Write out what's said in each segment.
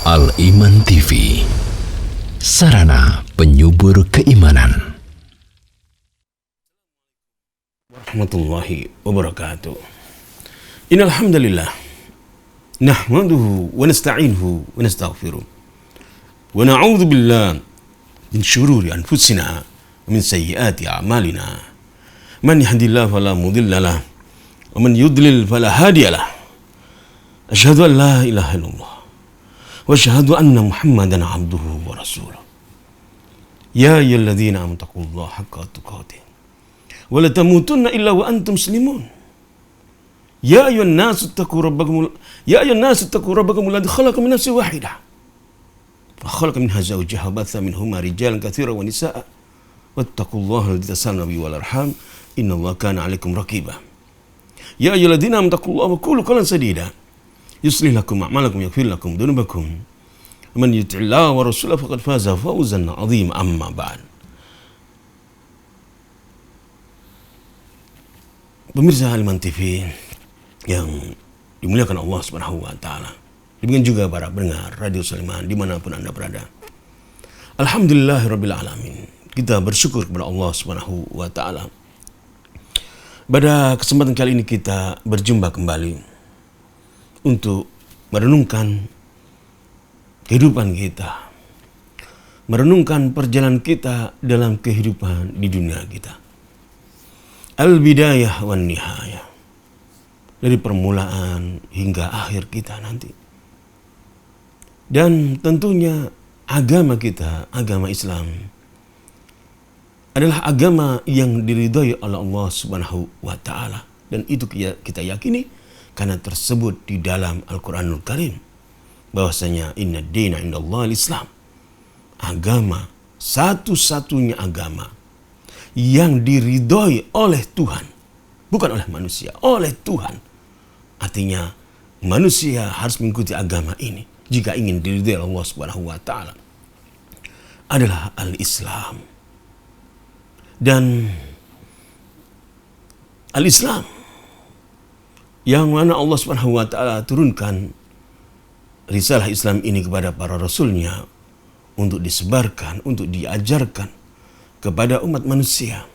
Al-Iman TV, sarana penyubur keimanan. Warahmatullahi wabarakatuh. Innal hamdalillah nahmaduhu wa nasta'inuhu wa nastaghfiruh wa na'udzu billahi min syururi anfusina wa min sayyiati a'malina. Man yahdihillahu fala mudilla lahu wa man yudlil fala hadiya lahu. Asyhadu an la ilaha illallah wa asyhadu anna Muhammadan abduhu wa rasuluh. Ya ayyuhalladzina amanu taqullaha haqqa tuqatih wa la tamutunna illa wa antum muslimun. Ya ayyuhan nasu taqu rabbakum alladzi khalaqakum min nafsin wahidah wa khalaqa minha zawjaha wa batha minhuma rijalan katsiran wa nisaa'a wattaqullaha alladzi tasaaluna bihi wal arham innallaha kana 'alaikum raqiba. Ya ayyuhalladzina amanu taqullaha wa qulu qawlan sadida yuslih lakum a'malakum yaghfir lakum dhunubakum man yuti'illaha wa rasulahu faqad faza fawzan 'azima. Amma ba'd. Pemirsa Al-Iman TV yang dimuliakan Allah Subhanahu wa taala, demikian juga para pendengar Radio Sulaiman dimanapun Anda berada. Alhamdulillahirabbil alamin. Kita bersyukur kepada Allah Subhanahu wa taala. Pada kesempatan kali ini kita berjumpa kembali untuk merenungkan kehidupan kita, merenungkan perjalanan kita dalam kehidupan di dunia kita. Al-bidayah wan nihayah, dari permulaan hingga akhir kita nanti. Dan tentunya agama kita, agama Islam, adalah agama yang diridhai oleh Allah Subhanahu wa taala, dan itu kita yakini karena tersebut di dalam Al-Quranul Karim bahwasanya inna dina indallah al-Islam, agama, satu-satunya agama yang diridhoi oleh Tuhan, bukan oleh manusia, oleh Tuhan. Artinya manusia harus mengikuti agama ini jika ingin diridhoi Allah Subhanahu wa taala, adalah al-Islam. Dan al-Islam yang mana Allah Subhanahu wa taala turunkan risalah Islam ini kepada para rasulnya untuk disebarkan, untuk diajarkan kepada umat manusia.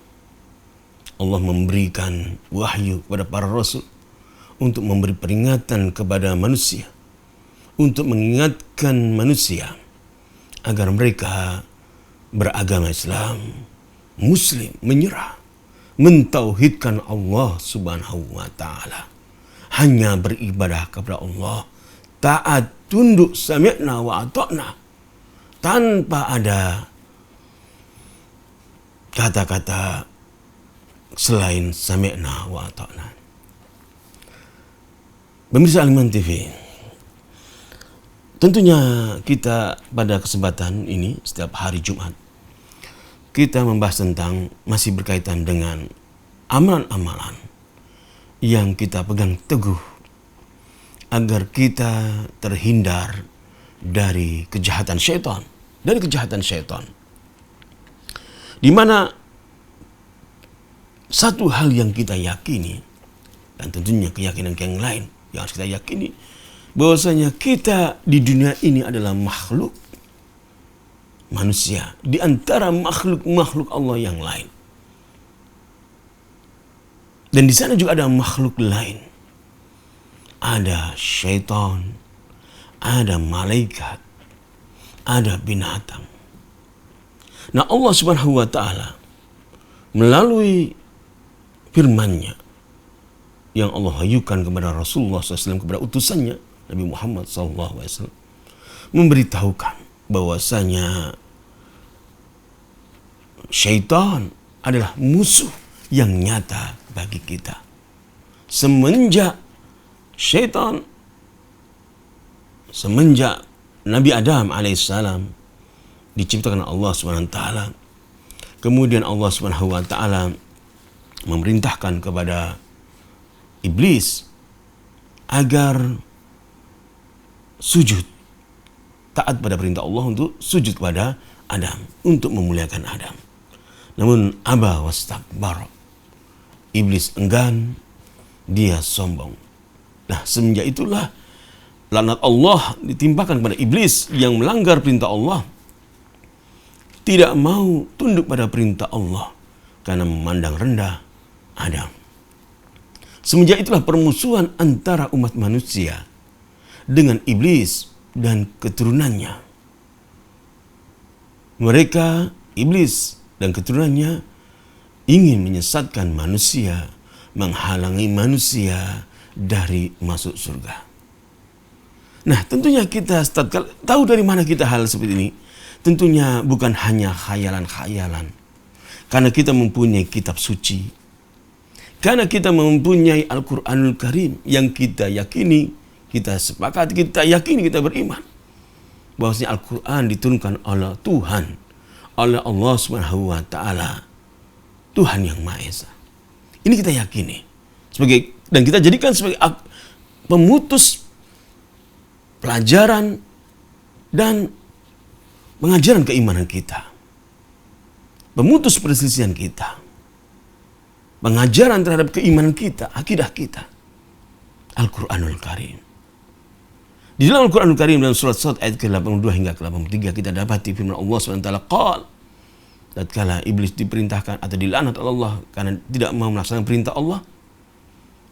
Allah memberikan wahyu kepada para rasul untuk memberi peringatan kepada manusia, untuk mengingatkan manusia agar mereka beragama Islam, Muslim, menyerah, mentauhidkan Allah Subhanahu wa taala, hanya beribadah kepada Allah, taat, tunduk, sami'na wa ata'na, tanpa ada kata-kata selain sami'na wa ata'na. Pemirsa Al-Iman TV, tentunya kita pada kesempatan ini setiap hari Jumat kita membahas tentang, masih berkaitan dengan amalan-amalan yang kita pegang teguh agar kita terhindar dari kejahatan syaitan, di mana satu hal yang kita yakini, dan tentunya keyakinan yang lain yang harus kita yakini, bahwasanya kita di dunia ini adalah makhluk manusia di antara makhluk-makhluk Allah yang lain. Dan di sana juga ada makhluk lain. Ada syaitan, ada malaikat, ada binatang. Nah, Allah Subhanahu wa taala melalui firman-Nya yang Allah wahyukan kepada Rasulullah SAW, kepada utusannya Nabi Muhammad SAW, memberitahukan bahwasanya syaitan adalah musuh yang nyata bagi kita. Semenjak Nabi Adam alaihissalam diciptakan Allah Subhanahu wa taala, kemudian Allah Subhanahu wa taala memerintahkan kepada iblis agar sujud, taat pada perintah Allah untuk sujud kepada Adam, untuk memuliakan Adam. Namun aba wastakbar, iblis enggan, dia sombong. Nah, semenjak itulah Laknat Allah ditimpakan kepada iblis yang melanggar perintah Allah, tidak mau tunduk pada perintah Allah karena memandang rendah Adam. Semenjak itulah permusuhan antara umat manusia dengan iblis dan keturunannya. Mereka, iblis dan keturunannya, ingin menyesatkan manusia, menghalangi manusia dari masuk surga. Nah, tentunya kita tahu dari mana kita hal seperti ini. Tentunya bukan hanya khayalan-khayalan. Karena kita mempunyai kitab suci. Karena kita mempunyai Al-Quranul Karim yang kita yakini, kita sepakat, kita yakini, kita beriman bahwasanya Al-Quran diturunkan oleh Tuhan, oleh Allah Subhanahu wa taala, Tuhan yang Maha Esa. Ini kita yakini dan kita jadikan sebagai pemutus pelajaran dan pengajaran keimanan kita, pemutus perselisihan kita, pengajaran terhadap keimanan kita, akidah kita, Al-Quranul Karim. Di dalam Al-Quranul Karim dalam surat Sad ayat ke-82 hingga ke-83 kita dapati firman Allah SWT, qal, tatkala iblis diperintahkan atau dilaknat oleh Allah karena tidak mau melaksanakan perintah Allah,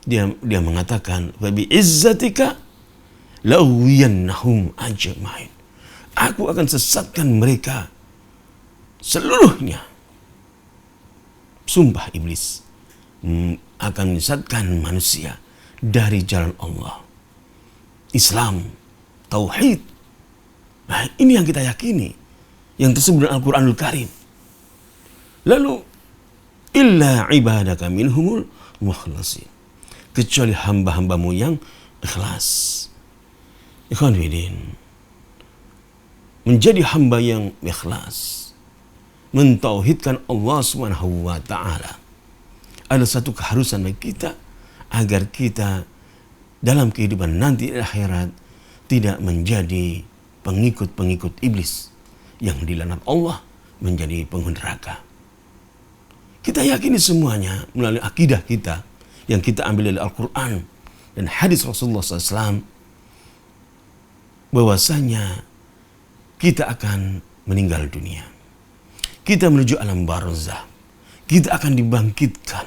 dia mengatakan, wa bi izzatika la'uwiyannahum ajmain. Aku akan sesatkan mereka seluruhnya. Sumpah iblis akan menyesatkan manusia dari jalan Allah, Islam, tauhid. Nah, ini yang kita yakini, yang tersebut dalam Al-Quranul Karim. Lalu illa ibadaka minhumul mukhlasin, kecuali hamba-hambamu yang ikhlas. Ikhwan fillah, menjadi hamba yang ikhlas, mentauhidkan Allah Subhanahu wa taala adalah satu keharusan bagi kita agar kita dalam kehidupan nanti di akhirat tidak menjadi pengikut-pengikut iblis yang dilaknat Allah, menjadi penghuni neraka. Kita yakini semuanya melalui akidah kita yang kita ambil dari Al-Quran dan hadis Rasulullah SAW, bahwasanya kita akan meninggal dunia, kita menuju alam barzah, kita akan dibangkitkan,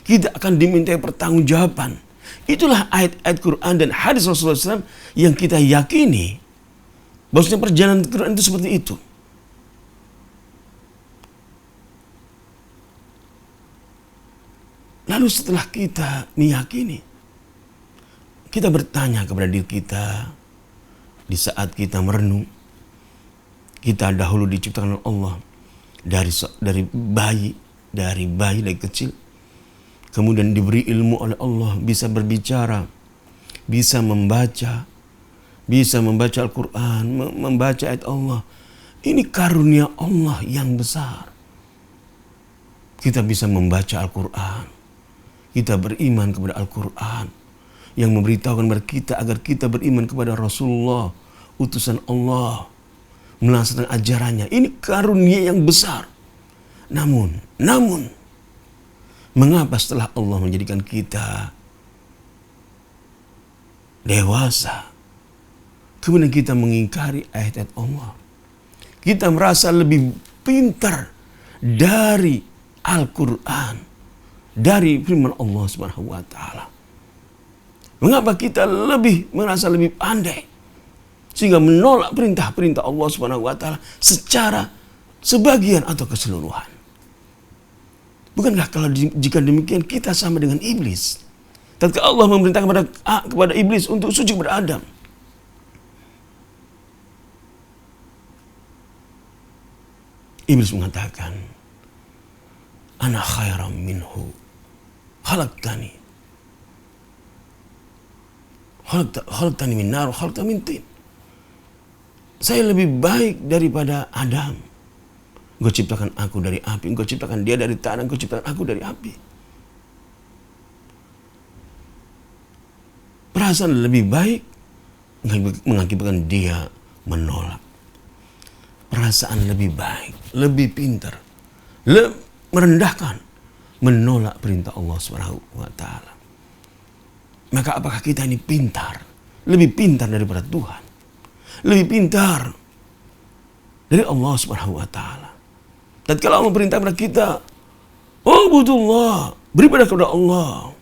kita akan dimintai pertanggungjawaban. Itulah ayat-ayat Quran dan hadis Rasulullah SAW yang kita yakini bahwasanya perjalanan Quran itu seperti itu. Lalu setelah kita meyakini, kita bertanya kepada diri kita di saat kita merenung. Kita dahulu diciptakan oleh Allah dari bayi dari kecil. Kemudian diberi ilmu oleh Allah, bisa berbicara, bisa membaca Al-Quran, membaca ayat Allah. Ini karunia Allah yang besar. Kita bisa membaca Al-Quran, kita beriman kepada Al-Quran yang memberitahukan kepada kita agar kita beriman kepada Rasulullah, utusan Allah, melaksanakan ajarannya. Ini karunia yang besar. Namun, mengapa setelah Allah menjadikan kita dewasa, kemudian kita mengingkari ayat-ayat Allah? Kita merasa lebih pintar dari Al-Quran, dari firman Allah Subhanahu wa taala. Mengapa kita merasa lebih pandai sehingga menolak perintah-perintah Allah Subhanahu wa taala secara sebagian atau keseluruhan? Bukankah kalau jika demikian kita sama dengan iblis? Ketika Allah memerintahkan kepada iblis untuk sujud kepada Adam, iblis mengatakan, ana khairam minhu khalaqtani min nar, khalaqtani min tin. Saya lebih baik daripada Adam. Engkau ciptakan aku dari api, engkau ciptakan dia dari tanah, engkau ciptakan aku dari api. Perasaan lebih baik mengakibatkan dia menolak. Perasaan lebih baik, lebih pintar, merendahkan, menolak perintah Allah Subhanahu wa taala. Maka apakah kita ini pintar lebih pintar daripada Tuhan, lebih pintar dari Allah Subhanahu wa taala. Dan kalau Allah perintah kepada kita, ubudullah, beribadah kepada Allah,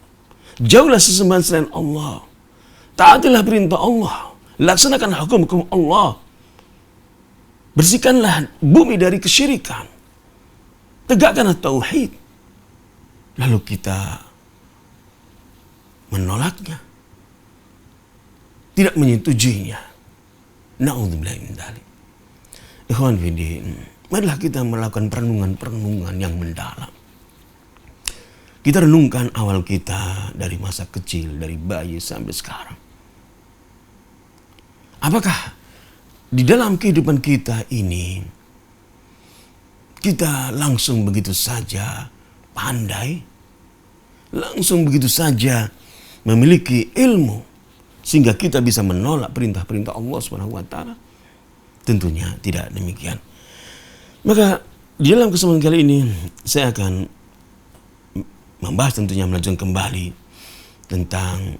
jauhlah sesembahan selain Allah, taatilah perintah Allah, laksanakan hukum-hukum Allah, bersihkanlah bumi dari kesyirikan, tegakkanlah tauhid. Lalu kita menolaknya, tidak menyetujuinya. Na'udzubillah min dzalik. Ikhwan fiddin, marilah kita melakukan perenungan-perenungan yang mendalam. Kita renungkan awal kita dari masa kecil, dari bayi sampai sekarang. Apakah di dalam kehidupan kita ini kita langsung begitu saja pandai, langsung begitu saja memiliki ilmu sehingga kita bisa menolak perintah-perintah Allah Subhanahu wa taala? Tentunya tidak demikian. Maka di dalam kesempatan kali ini saya akan membahas, tentunya melanjutkan kembali tentang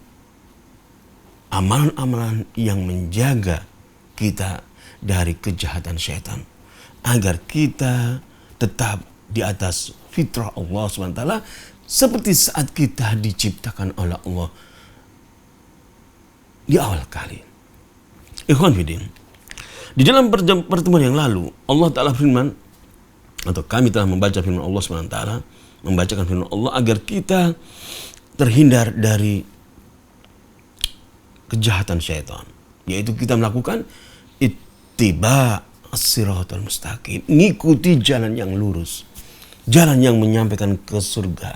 amalan-amalan yang menjaga kita dari kejahatan syaitan, agar kita tetap di atas fitrah Allah SWT seperti saat kita diciptakan oleh Allah di awal kali. Ikhwan fiddin, di dalam pertemuan yang lalu Allah Ta'ala firman, atau kami telah membaca firman Allah SWT, membacakan firman Allah agar kita terhindar dari kejahatan syaitan, yaitu kita melakukan ittiba as-siratal mustaqim, ngikuti jalan yang lurus, jalan yang menyampaikan ke surga.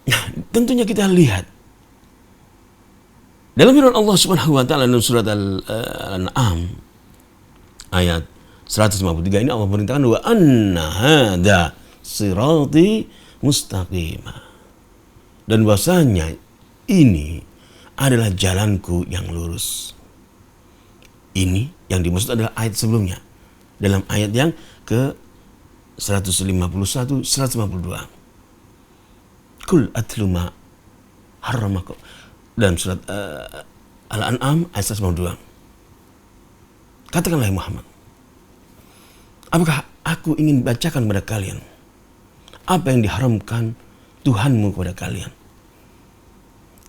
Nah, tentunya kita lihat dalam firman Allah Subhanahu wa taala dalam surat Al-An'am ayat 153 ini Allah perintahkan wa anna hadza sirati mustaqimah, dan bahwasanya ini adalah jalanku yang lurus. Ini yang dimaksud adalah ayat sebelumnya, dalam ayat yang ke 151 152. Kul atlu ma harramakum, dalam surat Al-An'am ayat 152. Katakanlah Muhammad, apakah aku ingin bacakan kepada kalian apa yang diharamkan Tuhanmu kepada kalian,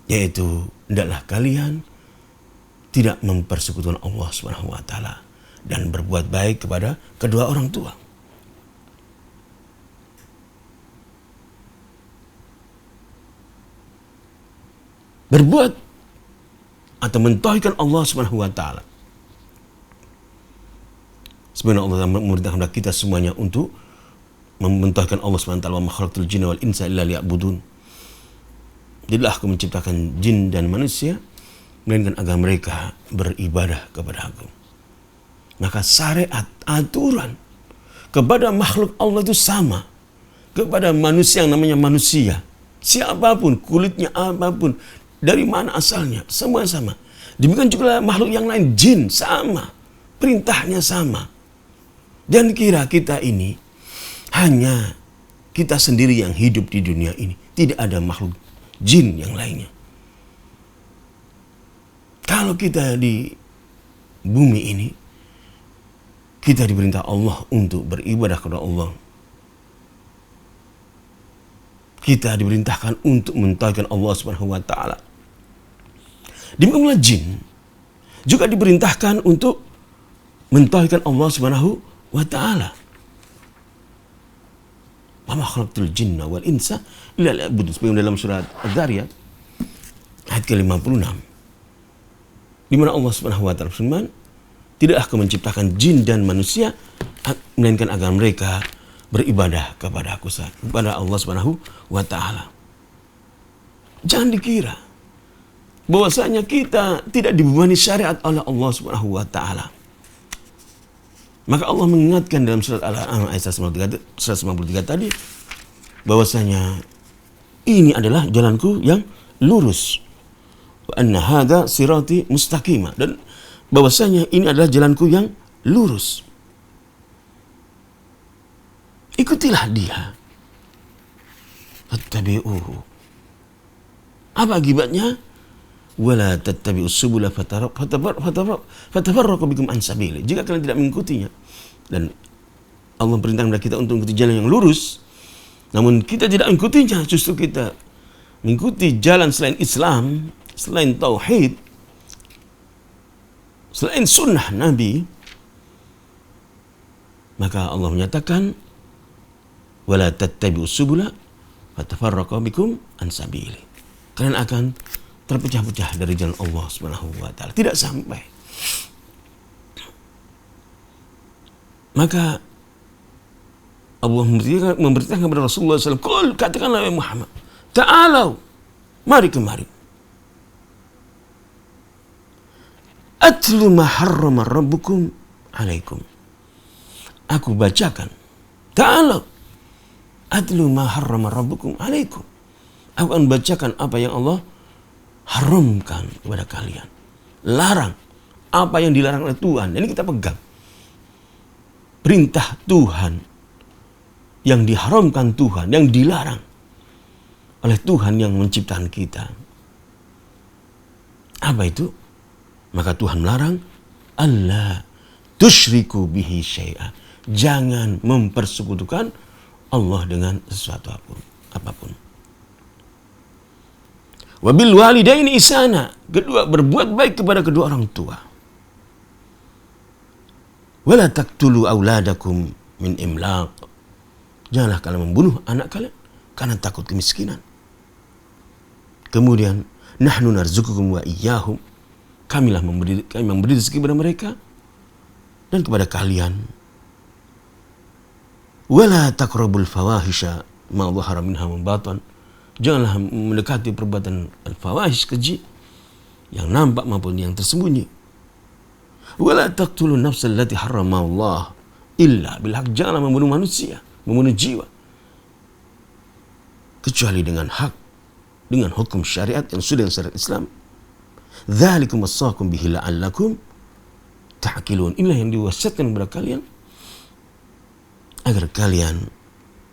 yaitu hendaklah kalian tidak mempersekutukan Allah Subhanahu wa taala dan berbuat baik kepada kedua orang tua. Berbuat atau mentauhidkan Allah Subhanahu wa taala. Sebenarnya Allah memerintahkan kita semuanya untuk mentauhidkan Allah Subhanahu wa taala, wa ma khalaqtul jinna wal insa illa liya'budun. Tidaklah aku menciptakan jin dan manusia melainkan agar mereka beribadah kepada aku. Maka syariat, aturan kepada makhluk Allah itu sama kepada manusia yang namanya manusia. Siapapun, kulitnya apapun, dari mana asalnya, semua sama. Demikian juga makhluk yang lain, jin sama, perintahnya sama. Dan kira kita ini hanya kita sendiri yang hidup di dunia ini, tidak ada makhluk jin yang lainnya. Kalau kita di bumi ini, kita diperintah Allah untuk beribadah kepada Allah. Kita diperintahkan untuk mentauhidkan Allah Subhanahu wa taala. Demikianlah jin juga diperintahkan untuk mentauhidkan Allah Subhanahu wa taala. Wa ma khalaqtul jinna wal insa illa liya'budun, sebagaimana dalam surat Az-Zariyat ayat ke-56, di mana Allah Subhanahu wa taala berfirman, tidak aku menciptakan jin dan manusia melainkan agar mereka beribadah kepada aku, kepada Allah Subhanahu wa taala. Jangan dikira bahwasanya kita tidak dibebani syariat oleh Allah Subhanahu wa taala. Maka Allah mengingatkan dalam surat Al-An'am ayat 153 tadi bahwasanya ini adalah jalanku yang lurus. Wa anna hadza sirati mustaqimah, dan bahwasanya ini adalah jalanku yang lurus. Ikutilah dia. Fattabi'uhu. Apa akibatnya? wala tattabi'us subula fatafarraqu bikum an sabili. Jika kalian tidak mengikutinya, dan Allah perintahkan kepada kita untuk mengikuti jalan yang lurus, namun kita tidak mengikutinya, justru kita mengikuti jalan selain Islam, selain tauhid, selain sunnah Nabi, maka Allah menyatakan wala tattabi'us subula fatafarraqu bikum an sabili. Kalian akan terpecah-pecah dari jalan Allah Subhanahu wa taala, tidak sampai. Maka Allah memberitakan kepada Rasulullah SAW, "Qul," katakanlah wahai Muhammad, "Ta'alau, mari kemari. Atlu ma harrama rabbukum alaikum." Aku bacakan. Ta'alau, atlu ma harrama rabbukum alaikum. Aku akan bacakan apa yang Allah haramkan kepada kalian. Larang apa yang dilarang oleh Tuhan. Ini kita pegang. Perintah Tuhan yang diharamkan Tuhan, yang dilarang oleh Tuhan yang menciptakan kita. Apa itu? Maka Tuhan melarang, Allah tusyriku bihi syai'a. Jangan mempersekutukan Allah dengan sesuatu apapun. Wabil walidaini ihsana. Kedua, berbuat baik kepada kedua orang tua. Wala taqtulu auladakum min imlaq. Janganlah kalian membunuh anak kalian karena takut kemiskinan. Kemudian, nahnu narzuqukum wa iyyahum. Kami memberi rezeki kepada mereka dan kepada kalian. Wala taqrabul fawahisha ma dhahara minha wa batan. Janganlah mendekati perbuatan al-fawahish, keji, yang nampak maupun yang tersembunyi. Wala taqtulun nafsal lati harrama Allah illa bil haq. Janganlah membunuh manusia, membunuh jiwa, kecuali dengan hak, dengan hukum syariat yang sudah syariat Islam. Dzalikum wasaqum bihi la'allakum ta'qilun. Inilah yang diwasiatkan kepada kalian agar kalian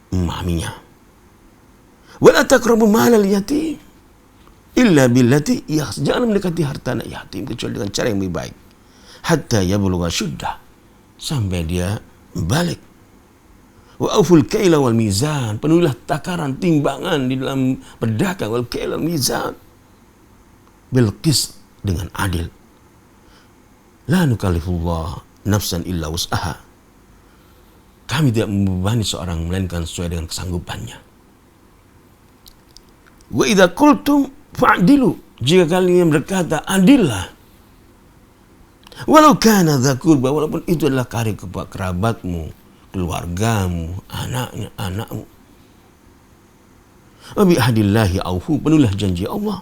memahaminya. Wala taqrabu malal yatim illa billati jangan mendekati harta anak yatim kecuali dengan cara yang lebih baik. Hatta yablugha syuddah, sampai dia balik. Wa auful kaila wal mizan. Penuhilah takaran, timbangan di dalam berdagang, wal kaila wal mizan bil qist, dengan adil. La nukallifullah nafsan illa wus'aha. Kami tidak membebani seorang melainkan sesuai dengan kesanggupannya. Wa idza qultum fa'dilu. Jika kalian berkata, adillah. Walau kana dza qurba, walaupun itu adalah kerabatmu, keluargamu, anakmu. Wa bi ahdillahi aufu. Penuhilah janji Allah.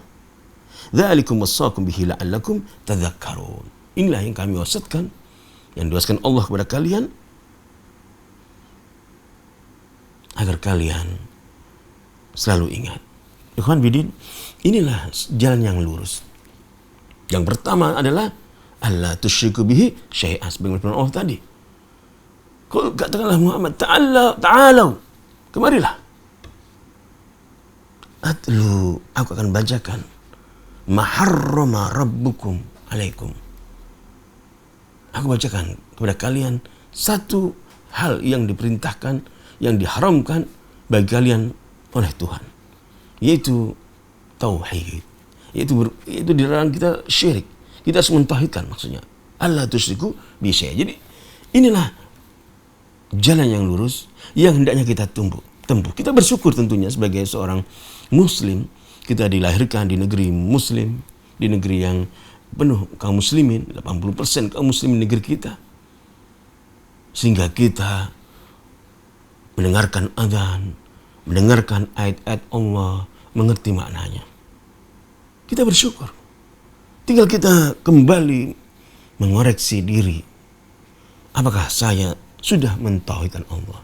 Dzalikum wasaqum bihi la'allakum tadhakkarun. Inilah yang kami wasiatkan, yang diwasiatkan Allah kepada kalian agar kalian selalu ingat. Ikhwan bidin, inilah jalan yang lurus. Yang pertama adalah Allah tusyriku bihi syai'an, sebagaimana Allah tadi. Qul, katakanlah Muhammad, ta'alau, kemarilah. Atlu, aku akan bacakan maharrama rabbukum alaikum. Aku bacakan kepada kalian satu hal yang diperintahkan, yang diharamkan bagi kalian oleh Tuhan, yaitu tauhid, yaitu dilarang kita syirik. Kita harus mentauhidkan, maksudnya Allah tusyriku bi syai'. Jadi inilah jalan yang lurus yang hendaknya kita tempuh. Kita bersyukur tentunya sebagai seorang muslim, kita dilahirkan di negeri muslim, di negeri yang penuh kaum muslimin, 80% kaum muslimin negeri kita, sehingga kita mendengarkan azan, mendengarkan ayat-ayat Allah, mengerti maknanya. Kita bersyukur. Tinggal kita kembali mengoreksi diri. Apakah saya sudah mentauhidkan Allah?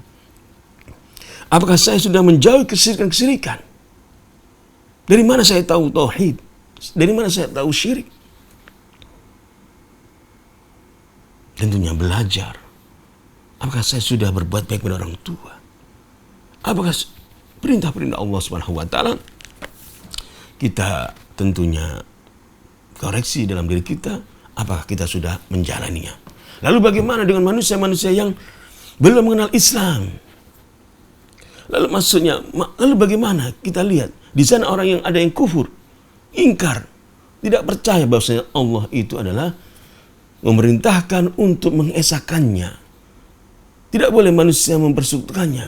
Apakah saya sudah menjauhi kesirikan-kesirikan? Dari mana saya tahu tauhid? Dari mana saya tahu syirik? Tentunya belajar. Apakah saya sudah berbuat baik kepada orang tua? Apakah perintah-perintah Allah Subhanahu wa taala kita tentunya koreksi dalam diri kita, apakah kita sudah menjalaninya. Lalu bagaimana dengan manusia-manusia yang belum mengenal Islam? Lalu bagaimana kita lihat di sana orang yang ada yang kufur, ingkar, tidak percaya bahwasanya Allah itu adalah memerintahkan untuk mengesakannya. Tidak boleh manusia mempersekutukannya.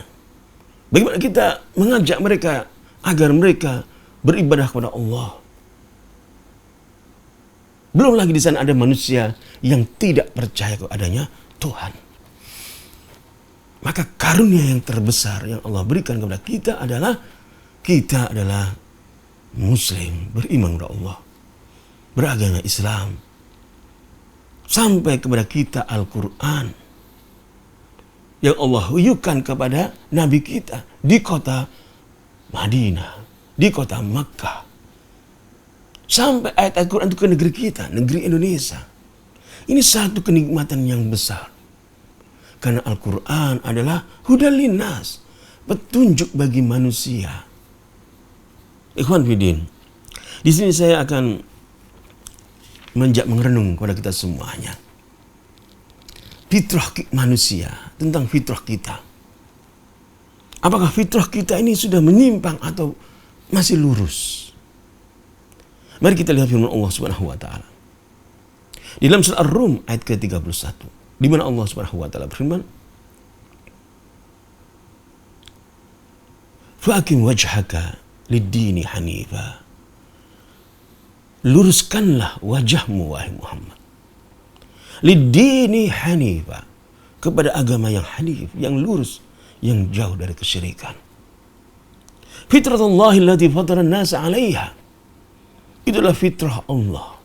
Bagaimana kita mengajak mereka agar mereka beribadah kepada Allah? Belum lagi di sana ada manusia yang tidak percaya kepadanya Tuhan. Maka karunia yang terbesar yang Allah berikan kepada kita adalah Muslim, beriman kepada Allah, beragama Islam, sampai kepada kita Al-Quran yang Allah wahyukan kepada Nabi kita di kota Madinah, di kota Makkah. Sampai ayat-ayat Quran itu ke negeri kita, negeri Indonesia. Ini satu kenikmatan yang besar. Karena Al-Quran adalah hudal linnas, petunjuk bagi manusia. Ikhwan Fidin, di sini saya akan merenung kepada kita semuanya. Fitrah manusia, tentang fitrah kita. Apakah fitrah kita ini sudah menyimpang atau masih lurus? Mari kita lihat firman Allah Subhanahu wa taala. Di dalam surah Ar-Rum ayat ke-31, di mana Allah Subhanahu wa taala berfirman, "Fa'akim wajhaka lid-dini hanifa." Luruskanlah wajahmu wahai Muhammad. Lid-dini hanifa, kepada agama yang hanif, yang lurus, yang jauh dari kesyirikan. Fitratullahi allati fatara an-nasa 'alaiha. Itulah fitrah Allah,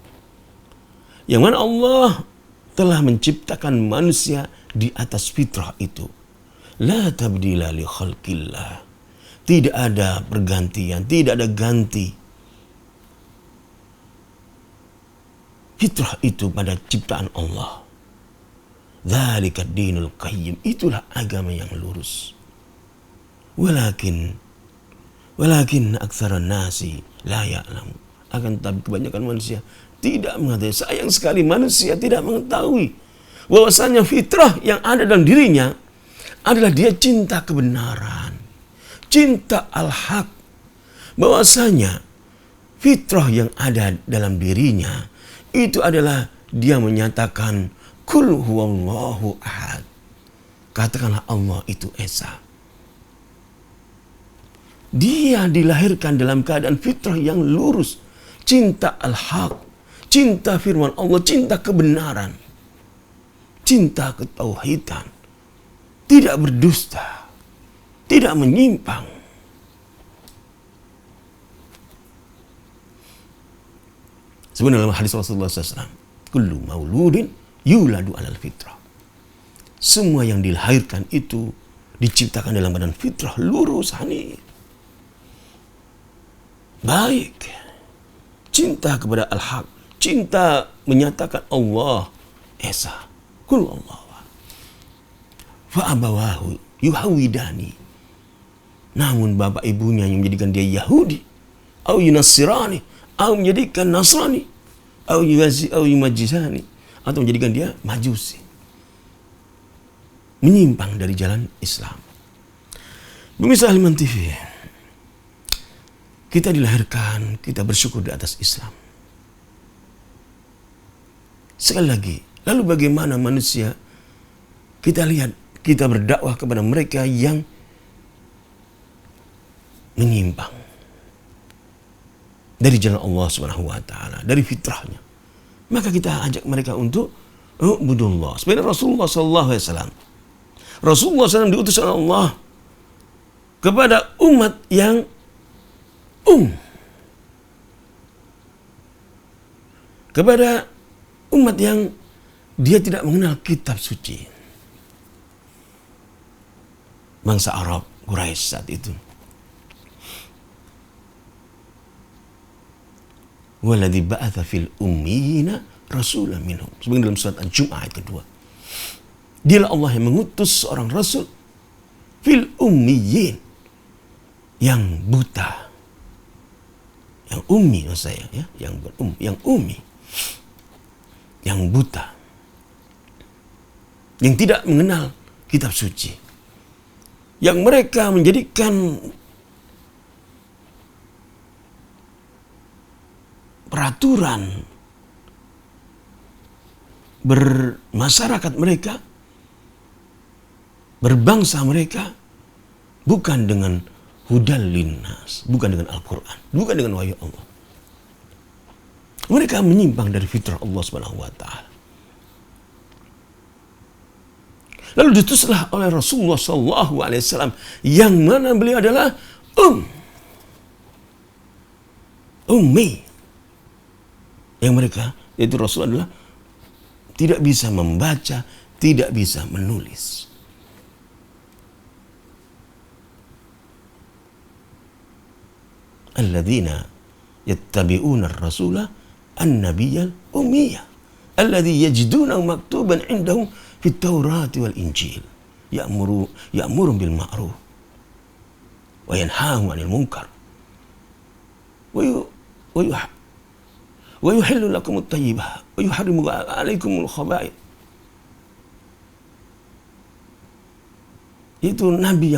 yang mana Allah telah menciptakan manusia di atas fitrah itu. La tabdila li khalqillah. Tidak ada pergantian, tidak ada ganti. Fitrah itu pada ciptaan Allah. Dzalika ad-dinul qayyim. Itulah agama yang lurus. Walakin aktsaran nasi la ya'lamu. Akan tetapi kebanyakan manusia tidak mengetahui. Sayang sekali manusia tidak mengetahui bahwasanya fitrah yang ada dalam dirinya adalah dia cinta kebenaran, cinta al-haq. Bahwasanya fitrah yang ada dalam dirinya itu adalah dia menyatakan kul huwallahu ahad. Katakanlah Allah itu esa. Dia dilahirkan dalam keadaan fitrah yang lurus, cinta al-haq, cinta firman Allah, cinta kebenaran, cinta ketauhidan, tidak berdusta, tidak menyimpang. Sebenarnya dalam hadis Rasulullah SAW, kullu mauludin yuladu alal fitrah. Semua yang dilahirkan itu diciptakan dalam badan fitrah lurus, hanif, baik, cinta kepada al-haq, cinta menyatakan Allah esa, kul Allah. Fa'abawahu yuhawidani. Namun bapak ibunya yang menjadikan dia Yahudi, atau Yunasirani, atau menjadikan Nasrani, atau Yumajisani, atau menjadikan dia Majusi, menyimpang dari jalan Islam. Pemirsa Al-Iman TV, kita dilahirkan, kita bersyukur di atas Islam. Sekali lagi, lalu bagaimana manusia? Kita lihat, kita berdakwah kepada mereka yang menyimpang dari jalan Allah Subhanahu wa taala, dari fitrahnya. Maka kita ajak mereka untuk ubudullah. Sebenarnya Rasulullah sallallahu alaihi wasallam, Rasulullah SAW diutus oleh Allah kepada umat yang kepada umat yang dia tidak mengenal kitab suci. Bangsa Arab, Quraisy saat itu. Waladzi ba'atha fil ummiyina rasulan minhum. Sebenarnya dalam surat Al-Jum'ah ayat kedua. Dialah Allah yang mengutus seorang rasul fil ummiyin, yang buta, yang ummi maksud saya, ya, yang ummi. yang buta, yang tidak mengenal kitab suci, yang mereka menjadikan peraturan bermasyarakat mereka, berbangsa mereka, bukan dengan hudal linnas, bukan dengan Al-Quran, bukan dengan wahyu Allah. Mereka menyimpang dari fitrah Allah Subhanahu wa taala. Lalu diutuslah oleh Rasulullah sallallahu alaihi wasallam, yang mana beliau adalah ummi. Yang mereka, yaitu Rasul, adalah tidak bisa membaca, tidak bisa menulis. Alladzina yattabi'una ar-rasula an-nabiyyal ummiyya alladzi yajidunahu maktuban 'indahum fit Taurati wal Injil ya'muru bil ma'ruf wa yanhahu 'anil munkar wa yuhillu lakum at-tayyibat wa yuharrimu 'alaikumul khaba'ith. Itu nabi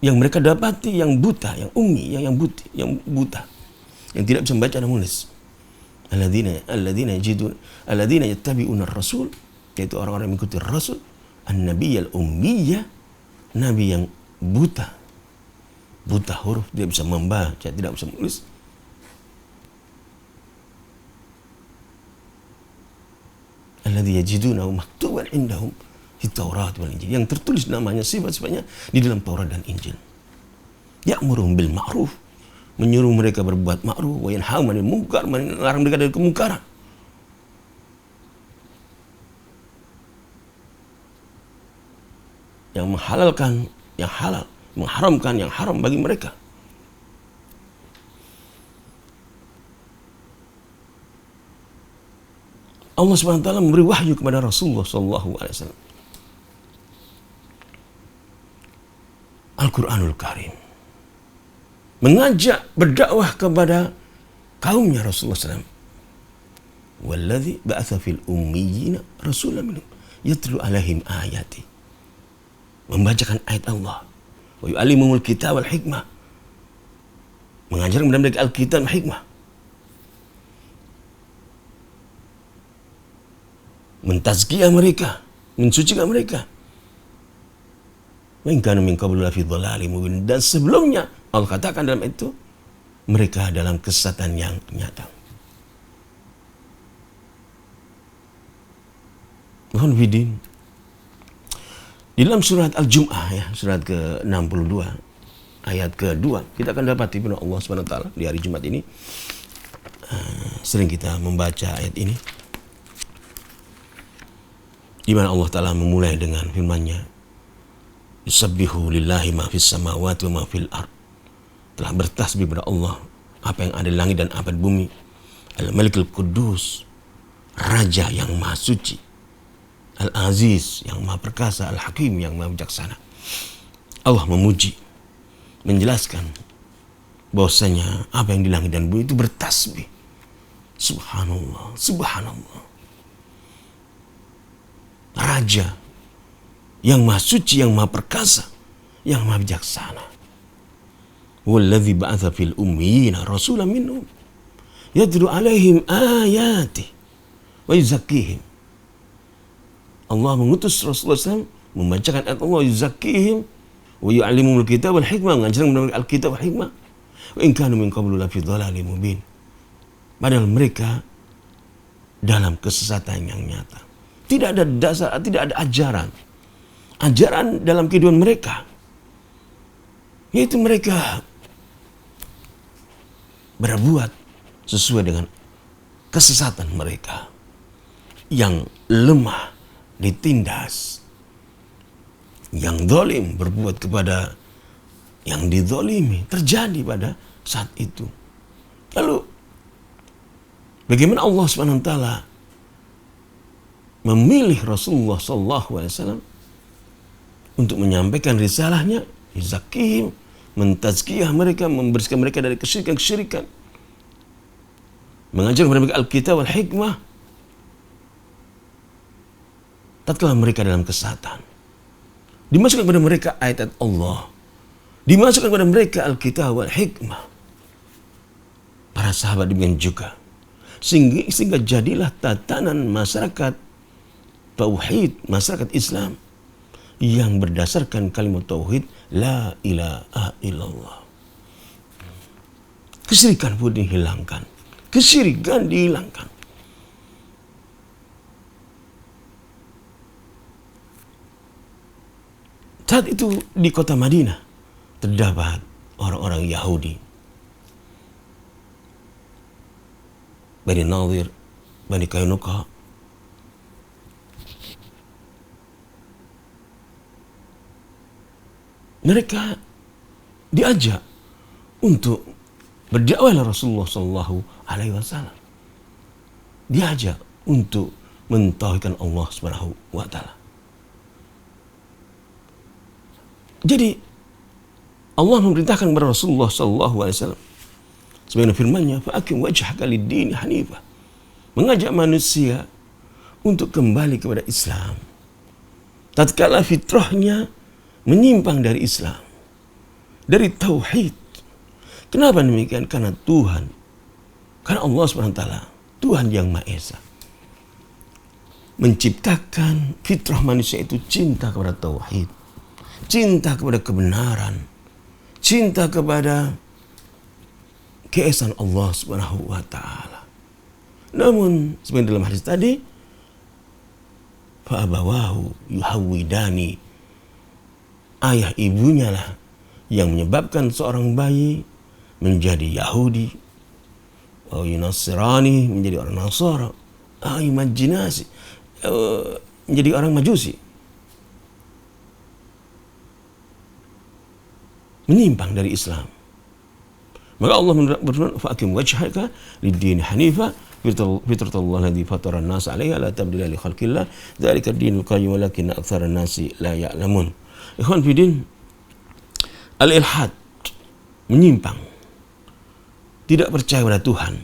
yang mereka dapati, yang buta, yang ummi, yang buta, yang tidak bisa membaca dan menulis. Alladzina yattabi'una ar-rasul, yaitu orang-orang yang mengikuti Rasul, an-nabiyyal ummiyya, nabi yang buta huruf, tidak bisa membaca, tidak bisa menulis. Alladzi yajidunahu maktuban 'indahum di Taurat wal Injil, yang tertulis namanya, sifat-sifatnya di dalam Taurat dan Injil. Ya'muruhum bil ma'ruf, menyuruh mereka berbuat ma'ruf, wa yanhahum 'anil munkar, melarang mereka dari kemungkaran. Yang menghalalkan yang halal, mengharamkan yang haram bagi mereka. Allah Subhanahu wa taala memberi wahyu kepada Rasulullah sallallahu alaihi wasallam Al-Quranul Karim, mengajak berdakwah kepada kaumnya Rasulullah SAW. Walladzi ba'atha fil ummiyina rasulan minhum yatlu alaihim ayati, membacakan ayat Allah, wa yu'allimuhumul kitab wal hikmah, mengajarkan kepada mereka Alkitab dan hikmah, mentazkiyah mereka, mensucikan mereka. Wa in kanu min qablu lafi dhalalin mubin, dan sebelumnya Allah katakan dalam itu mereka dalam kesesatan yang nyata. Mohon bidin. Di dalam surat Al-Jum'ah, ya, surat ke-62 ayat ke-2, kita akan dapati firman Allah Subhanahu wa taala di hari Jumat ini. Sering kita membaca ayat ini, di mana Allah Ta'ala memulai dengan firman-Nya, yusabbihu lillahi ma fis samawati wa ma fil ard, telah bertasbih kepada Allah apa yang ada di langit dan apa di bumi. Al-Malikul Quddus, Raja yang Maha Suci, Al-Aziz yang Maha Perkasa, Al-Hakim yang Maha Bijaksana. Allah memuji, menjelaskan bahwasanya apa yang di langit dan bumi itu bertasbih. Subhanallah, subhanallah. Raja yang Maha Suci, yang Maha Perkasa, yang Maha Bijaksana. Walladzi ba'atha fil ummiyina rasulan minhum yatlu alaihim ayati wa yuzakkihim. Allah mengutus Rasulullah SAW membacakan ayat Allah, yuzakkihim wa yu'allimuhumul kitab wal hikmah, mengajarkan mereka Alkitab wal hikmah. Wa in kanu min qablu lafi dhalalin mubin, padahal mereka dalam kesesatan yang nyata. Tidak ada dasar, tidak ada ajaran dalam kehidupan mereka, yaitu mereka berbuat sesuai dengan kesesatan mereka yang lemah ditindas, yang zalim berbuat kepada yang dizalimi, terjadi pada saat itu. Lalu bagaimana Allah Subhanahu wa taala memilih Rasulullah sallallahu alaihi wasallam untuk menyampaikan risalahnya, mentazkiyah mereka, membersihkan mereka dari kesyirikan-kesyirikan, mengajarkan kepada mereka Alkitab wal hikmah tatkala mereka dalam kesesatan. Dimasukkan kepada mereka ayat-ayat Allah. Dimasukkan kepada mereka Alkitab wal hikmah. Para sahabat demikian juga. Sehingga jadilah tatanan masyarakat tauhid, masyarakat Islam yang berdasarkan kalimat tauhid la ilaha illallah. Kesyirikan pun dihilangkan. Kesyirikan dihilangkan. Saat itu di kota Madinah terdapat orang-orang Yahudi, Bani Nadir, Bani Kainuka. Mereka diajak untuk berdakwah oleh Rasulullah Sallallahu Alaihi Wasallam. Diajak untuk mentauhidkan Allah Subhanahu Wa Taala. Jadi Allah memerintahkan kepada Rasulullah Sallallahu Alaihi Wasallam sebagaimana firman-Nya, "Fa'akim wajhaka lid-din hanifah." Mengajak manusia untuk kembali kepada Islam. Tatkala fitrahnya menyimpang dari Islam, dari tauhid. Kenapa demikian? Karena Tuhan, karena Allah SWT, Tuhan yang Maha Esa, menciptakan fitrah manusia itu cinta kepada tauhid, cinta kepada kebenaran, cinta kepada keesaan Allah Subhanahu wa taala. Namun seperti dalam hadis tadi, fa abawahu yuhawidani, ayah ibunya lah yang menyebabkan seorang bayi menjadi Yahudi, atau Nasrani, menjadi orang Nasara, majinasi, menjadi orang Majusi, menyimpang dari Islam. Maka Allah berfirman, "Fa'akim wajhaka lid-din hanifa fitratallah alladzi fatara an-nas 'alaiha la tabdila li khalqillah dzalika ad-dinul qayyim walakin aktsaran nasi la ya'lamun." Ikhwan fillah, al-ilhad, menyimpang, tidak percaya pada Tuhan.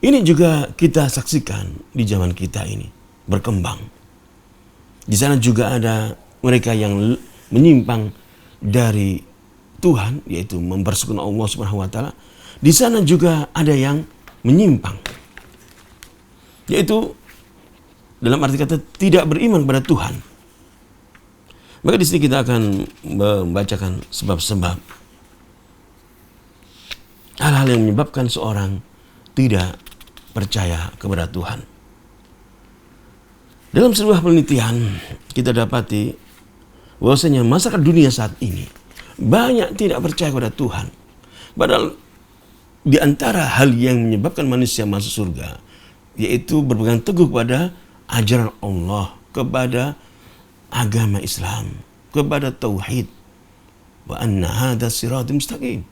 Ini juga kita saksikan di zaman kita ini berkembang. Di sana juga ada mereka yang menyimpang dari Tuhan, yaitu mempersekutukan Allah Subhanahu wa taala. Di sana juga ada yang menyimpang, yaitu dalam arti kata tidak beriman kepada Tuhan. Maka di sini kita akan membacakan sebab-sebab hal-hal yang menyebabkan seorang tidak percaya kepada Tuhan. Dalam sebuah penelitian kita dapati bahwasanya masyarakat dunia saat ini banyak tidak percaya kepada Tuhan. Padahal di antara hal yang menyebabkan manusia masuk surga yaitu berpegang teguh kepada ajaran Allah, kepada agama Islam, kepada tauhid. Wa anna hadza siratal mustaqim.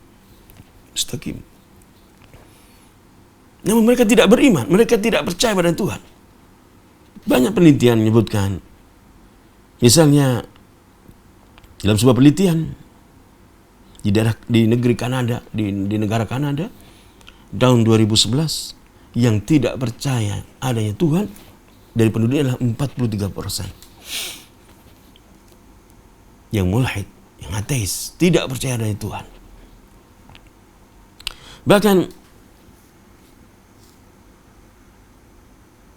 Mustaqim. Namun mereka tidak beriman, mereka tidak percaya pada Tuhan. Banyak penelitian menyebutkan, misalnya dalam sebuah penelitian di negeri Kanada, di negara Kanada tahun 2011, yang tidak percaya adanya Tuhan dari penduduknya adalah 43%. Yang mulhid, yang ateis, tidak percaya adanya Tuhan. Bahkan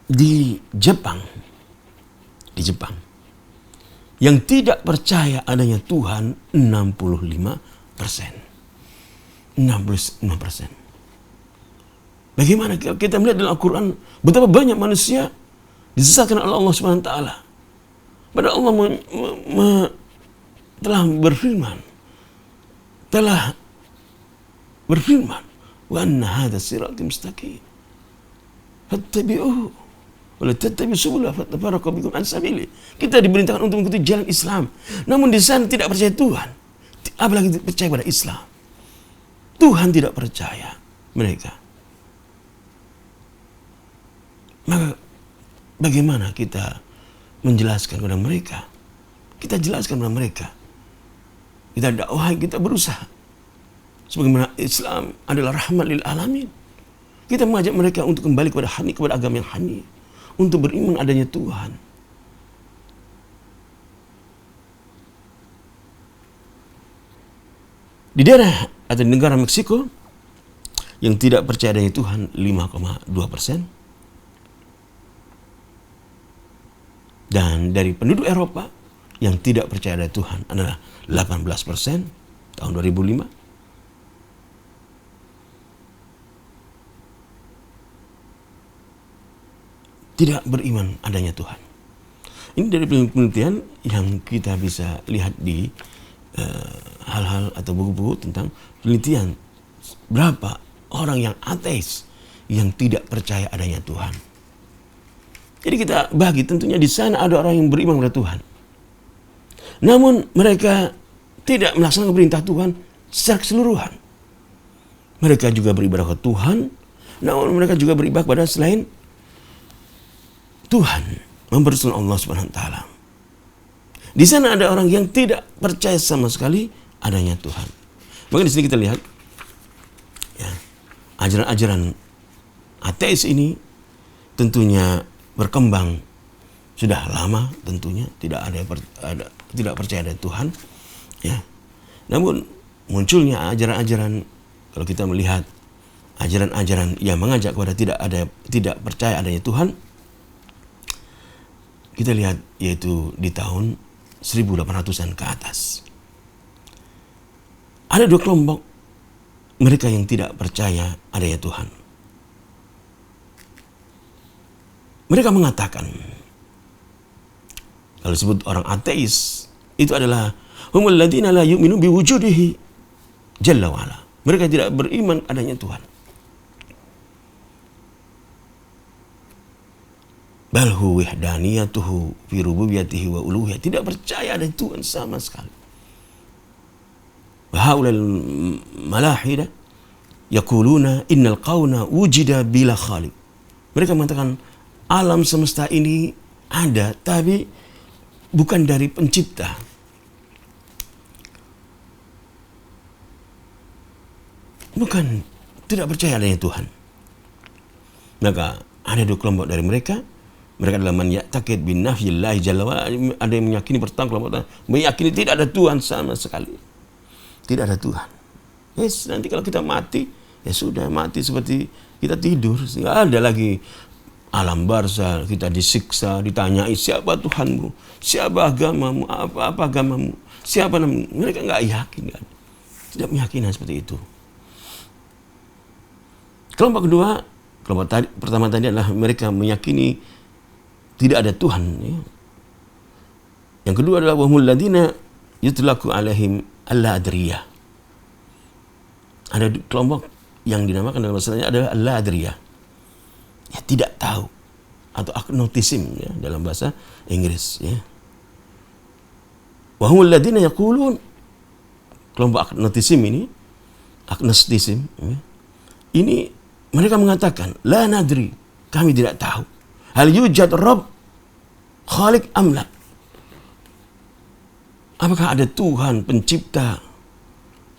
di Jepang, yang tidak percaya adanya Tuhan 65%. Bagaimana kita melihat dalam Al-Quran betapa banyak manusia disesatkan oleh Allah Subhanahu wa taala. Padahal Allah telah berfirman, wa anna hadza siratal mustaqim fattabi'uhu wa la tattabi'us subula fatafarraqu bikum an sabili. Kita diperintahkan untuk mengikuti jalan Islam. Namun di sana tidak percaya Tuhan, apalagi percaya pada Islam. Tuhan tidak percaya mereka. Maka bagaimana kita menjelaskan kepada mereka? Kita jelaskan kepada mereka. Kita dakwah, kita berusaha. Sebagaimana Islam adalah rahmat lil alamin. Kita mengajak mereka untuk kembali kepada agama yang hanif, untuk beriman adanya Tuhan. Di daerah atau di negara Meksiko yang tidak percaya adanya Tuhan 5,2%. Dan dari penduduk Eropa yang tidak percaya ada Tuhan adalah 18% tahun 2005. Tidak beriman adanya Tuhan. Ini dari penelitian yang kita bisa lihat di hal-hal atau buku-buku tentang penelitian berapa orang yang ateis yang tidak percaya adanya Tuhan. Jadi kita bagi, tentunya di sana ada orang yang beriman kepada Tuhan. Namun mereka tidak melaksanakan perintah Tuhan secara keseluruhan. Mereka juga beribadah kepada Tuhan, namun mereka juga beribadah kepada selain Tuhan, mempersoalkan Allah Subhanahu wa taala. Di sana ada orang yang tidak percaya sama sekali adanya Tuhan. Maka di sini kita lihat ya, ajaran-ajaran ateis ini tentunya berkembang sudah lama, tentunya tidak tidak percaya ada Tuhan ya. Namun munculnya ajaran-ajaran, kalau kita melihat ajaran-ajaran yang mengajak kepada tidak percaya adanya Tuhan, kita lihat yaitu di tahun 1800-an ke atas. Ada dua kelompok mereka yang tidak percaya adanya Tuhan. Mereka mengatakan, kalau disebut orang ateis, itu adalah humul ladzina la yu'minu biwujudihi jalla wa ala. Mereka tidak beriman adanya Tuhan. Bal hu wahdaniyatuhu fi rububiyyatihi wa uluhiyyah. Tidak percaya ada Tuhan sama sekali. Wa haulal malahida yaquluna innal qauna wujida bila khaliq. Mereka mengatakan alam semesta ini ada, tapi bukan dari pencipta. Bukan, tidak percaya adanya Tuhan. Maka ada dua kelompok dari mereka. Mereka adalah man ya'taqid bin nafyillahi jalla wa ala. Ada yang meyakini pertama kelompok, meyakini tidak ada Tuhan sama sekali. Tidak ada Tuhan. Yes, nanti kalau kita mati, ya sudah mati seperti kita tidur. Tidak ada lagi alam barzah, kita disiksa, ditanyai siapa Tuhanmu, siapa agamamu, apa agamamu, siapa namamu. Mereka nggak yakin, tidak meyakini seperti itu. Kelompok kedua, kelompok pertama tadi adalah mereka meyakini tidak ada Tuhan. Ya. Yang kedua adalah wahumul ladina yutlaku alaihim al-adriyah. Ada kelompok yang dinamakan dalam bahasanya adalah al-adriyah. Ya, tidak tahu, atau agnostisim ya, dalam bahasa Inggris ya. Wa humul ladzina yaqulun, kelompok agnostisim ini ya, ini mereka mengatakan la nadri, kami tidak tahu hal yujad rabb khaliq amla, apakah ada Tuhan pencipta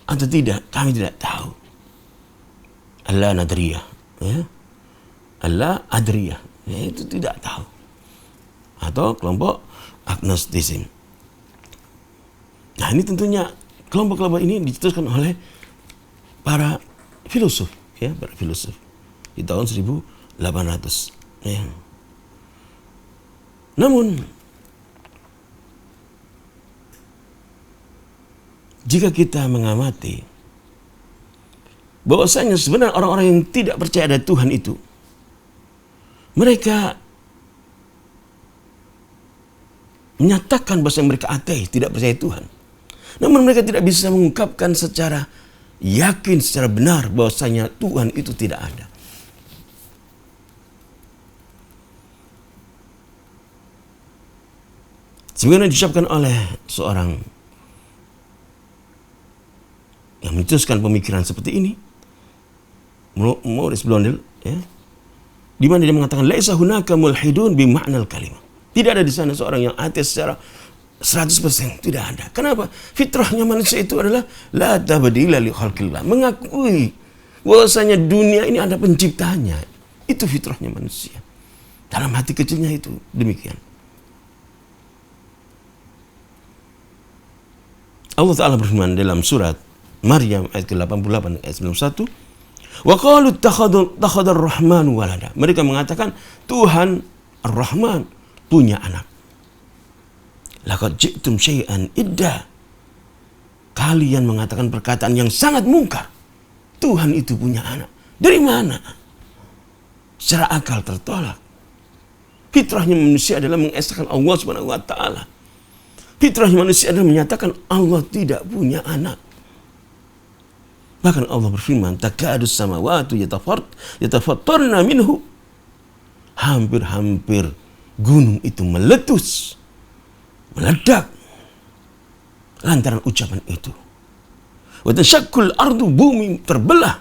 atau tidak, kami tidak tahu. Allah nadriyah ya, Allah adriyah, ya, itu tidak tahu. Atau kelompok agnostisim. Nah, ini tentunya kelompok-kelompok ini dicetuskan oleh para filosof ya, para filosof di tahun 1800 ya. Namun jika kita mengamati bahwasanya sebenarnya orang-orang yang tidak percaya ada Tuhan itu, mereka menyatakan bahwa mereka ateis, tidak percaya Tuhan. Namun mereka tidak bisa mengungkapkan secara yakin, secara benar bahwasanya Tuhan itu tidak ada. Sebagaimana diucapkan oleh seorang yang mencetuskan pemikiran seperti ini, Maurice Blondel ya, di mana dia mengatakan laisa hunaka mulhidun bi ma'nal kalimah. Tidak ada di sana seorang yang ateis secara 100%, tidak ada. Kenapa? Fitrahnya manusia itu adalah la tabdila li khalqillah, mengakui bahwasanya dunia ini ada penciptanya. Itu fitrahnya manusia. Dalam hati kecilnya itu demikian. Allah Ta'ala berfirman dalam surat Maryam ayat ke-88 ayat 91, wa qalu takhadar rahmanu walada. Mereka mengatakan Tuhan Ar-Rahman punya anak. Laqad ji'tum syai'an idda. Kalian mengatakan perkataan yang sangat mungkar. Tuhan itu punya anak. Dari mana? Secara akal tertolak. Fitrahnya manusia adalah mengesahkan Allah Subhanahu wa taala. Fitrahnya manusia adalah menyatakan Allah tidak punya anak. Bahkan Allah berfirman, takadus samawati yatafattarna minhu. Hampir-hampir gunung itu meletus, meledak lantaran ucapan itu. Wa tashaqqul ardu, bumi terbelah.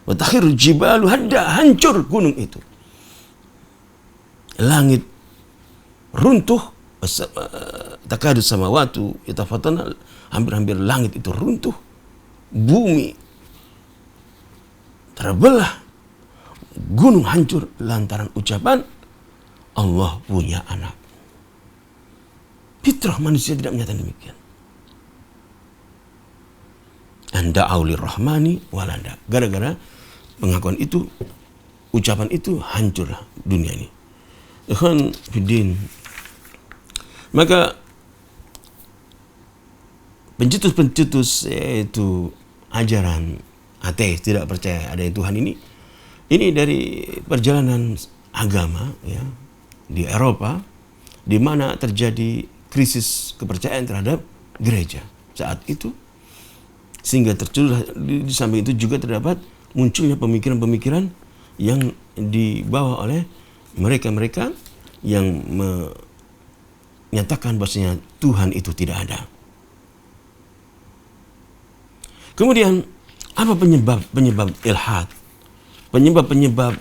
Wa takhirul jibalu hadda, hancur gunung itu. Langit runtuh, takadu samawati yatafattarna, hampir-hampir langit itu runtuh. Bumi terbelah, gunung hancur lantaran ucapan Allah punya anak. Fitrah manusia tidak menyatakan demikian. Anda aulir rahmani walada. Gara-gara pengakuan itu, ucapan itu, hancurlah dunia ini. Ikhwan fiddin. Maka pencetus-pencetus yaitu ajaran ateis, tidak percaya ada Tuhan ini dari perjalanan agama ya di Eropa, di mana terjadi krisis kepercayaan terhadap gereja saat itu, sehingga tercurah di samping itu juga terdapat munculnya pemikiran-pemikiran yang dibawa oleh mereka-mereka yang menyatakan bahwasanya Tuhan itu tidak ada. Kemudian apa penyebab ilhad? Penyebab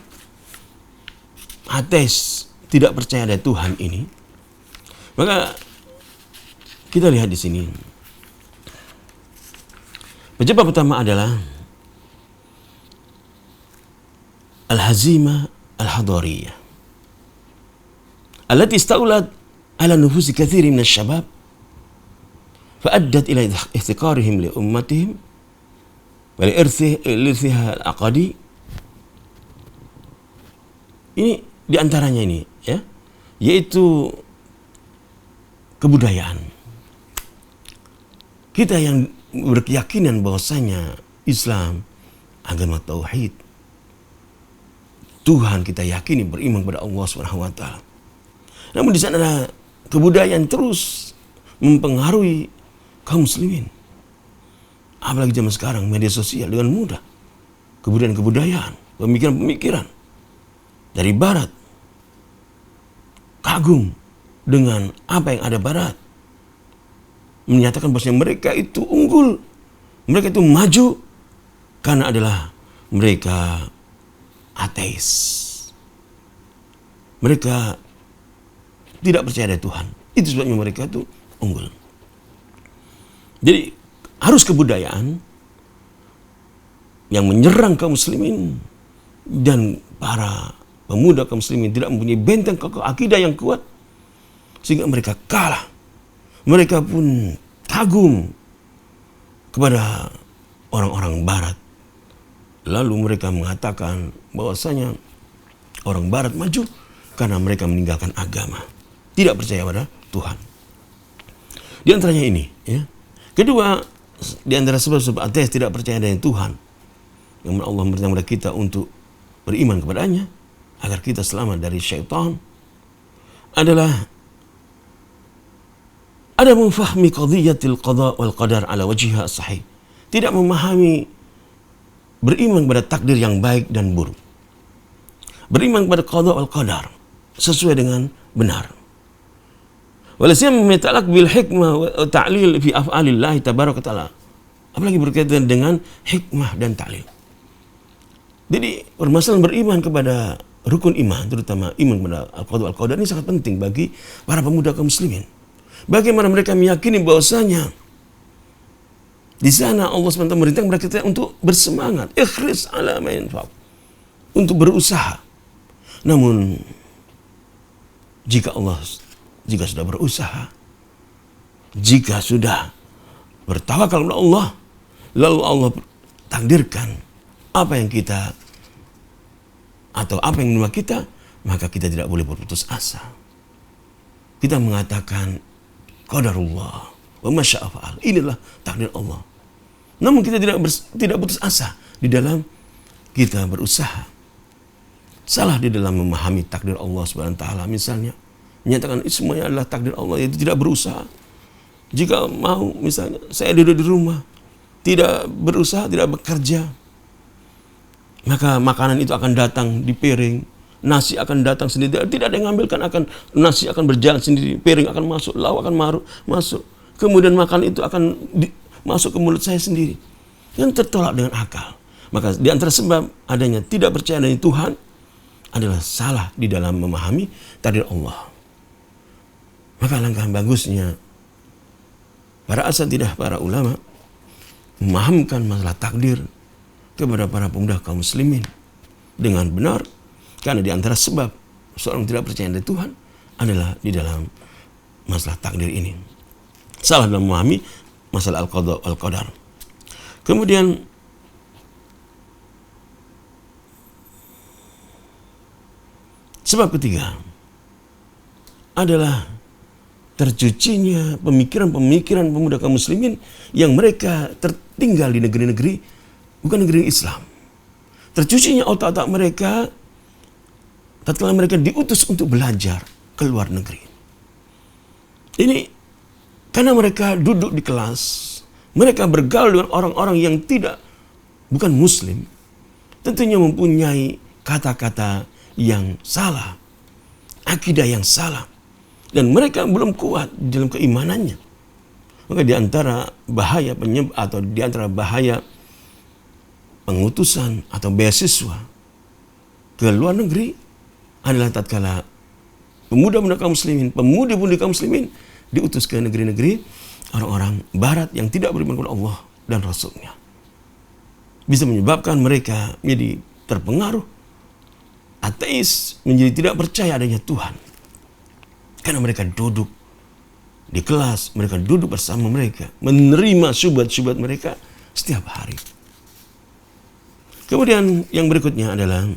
ateis tidak percaya ada Tuhan ini? Maka kita lihat di sini. Penyebab pertama adalah al-hazimah al-hadariyah allati istaulat ala nufusi katsiri min asy-syabab fa'addat ila ihtiqarihim li ummatihim wa li irthiha al-aqadi. Ini diantaranya ini ya, yaitu kebudayaan. Kita yang berkeyakinan bahwasanya Islam agama tauhid, Tuhan kita yakini, beriman kepada Allah Subhanahu wa taala. Namun di sana ada kebudayaan terus mempengaruhi kaum muslimin. Apalagi zaman sekarang media sosial dengan mudah. Kebudayaan, pemikiran-pemikiran dari barat kagum dengan apa yang ada barat, menyatakan bahwasanya mereka itu unggul, mereka itu maju karena adalah mereka ateis. Mereka tidak percaya ada Tuhan. Itu sebabnya mereka itu unggul. Jadi harus kebudayaan yang menyerang kaum muslimin, dan para pemuda kaum muslimin tidak mempunyai benteng kokoh akidah yang kuat sehingga mereka kalah. Mereka pun kagum kepada orang-orang barat. Lalu mereka mengatakan bahwasanya orang barat maju karena mereka meninggalkan agama, tidak percaya pada Tuhan. Di antaranya ini ya. Kedua, di antara sebab-sebab ateis tidak percaya dengan Tuhan, yang Allah memerintahkan kepada kita untuk beriman kepadanya agar kita selamat dari syaitan, adalah ada memfahami qadhiyatil qada wal qadar ala wajhiha sahih. Tidak memahami beriman kepada takdir yang baik dan buruk. Beriman kepada qada wal qadar sesuai dengan benar. Walasiyam metalak bil hikmah wa ta'lil fi af'alillah tabaraka ta'ala. Apalagi berkaitan dengan hikmah dan ta'lil. Jadi permasalahan beriman kepada rukun iman, terutama iman kepada al-qada wal qadar, ini sangat penting bagi para pemuda kaum muslimin. Bagaimana mereka meyakini bahwasanya Di sana Allah SWT merintahkan mereka kita untuk bersemangat, ikhris ala ma yanfa'u, untuk berusaha. Namun jika sudah berusaha, jika sudah bertawakal kepada Allah, lalu Allah takdirkan apa yang kita atau apa yang menimpa kita, maka kita tidak boleh berputus asa. Kita mengatakan qadarullah wa ma syaa fa'al. Inilah takdir Allah. Namun kita tidak putus asa di dalam kita berusaha. Salah di dalam memahami takdir Allah Subhanahu wa taala, misalnya menyatakan semuanya adalah takdir Allah, yaitu tidak berusaha. Jika mau misalnya saya duduk di rumah, tidak berusaha, tidak bekerja, maka makanan itu akan datang di piring, nasi akan datang sendiri, tidak ada yang ngambilkan, nasi akan berjalan sendiri, piring akan masuk, lauk akan masuk, kemudian makan itu akan masuk ke mulut saya sendiri, yang tertolak dengan akal. Maka di antara sebab adanya tidak percaya dengan Tuhan adalah salah di dalam memahami takdir Allah. Maka langkah bagusnya para asatidah, para ulama memahamkan masalah takdir kepada para pemuda kaum muslimin dengan benar, karena di antara sebab seorang tidak percaya dengan Tuhan adalah di dalam masalah takdir ini. Salah dalam memahami masalah al-qada wal-qadar. Kemudian sebab ketiga adalah tercucinya pemikiran-pemikiran pemuda kaum muslimin yang mereka tertinggal di negeri-negeri bukan negeri Islam. Tercucinya otak-otak mereka tatkala mereka diutus untuk belajar ke luar negeri. Ini karena mereka duduk di kelas, mereka bergaul dengan orang-orang yang bukan muslim, tentunya mempunyai kata-kata yang salah, akidah yang salah, dan mereka belum kuat dalam keimanannya. Maka di antara bahaya pengutusan atau beasiswa ke luar negeri adalah tatkala pemuda-pemuda kaum muslimin, pemudi-pemudi kaum muslimin diutus ke negeri-negeri orang-orang barat yang tidak beriman kepada Allah dan Rasulnya. Bisa menyebabkan mereka menjadi terpengaruh, ateis, menjadi tidak percaya adanya Tuhan. Karena mereka duduk di kelas, mereka duduk bersama mereka, menerima syubhat-syubhat mereka setiap hari. Kemudian yang berikutnya adalah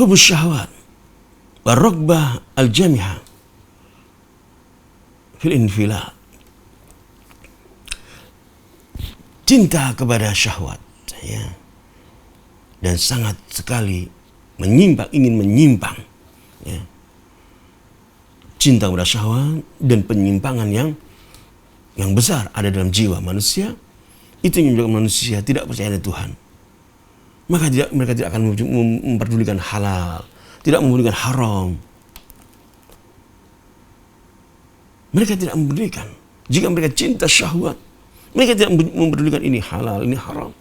hubus syahwat war-raghbah al-jamihah fil infilal. Cinta kepada syahwat, ya, dan sangat sekali ingin menyimpang, ya. Cinta kepada syahwat dan penyimpangan yang besar ada dalam jiwa manusia, itu yang menyebabkan manusia tidak percaya dengan Tuhan. Maka mereka tidak akan memperdulikan halal, tidak mempedulikan haram. Mereka tidak mempedulikan. Jika mereka cinta syahwat, mereka tidak mempedulikan ini halal, ini haram.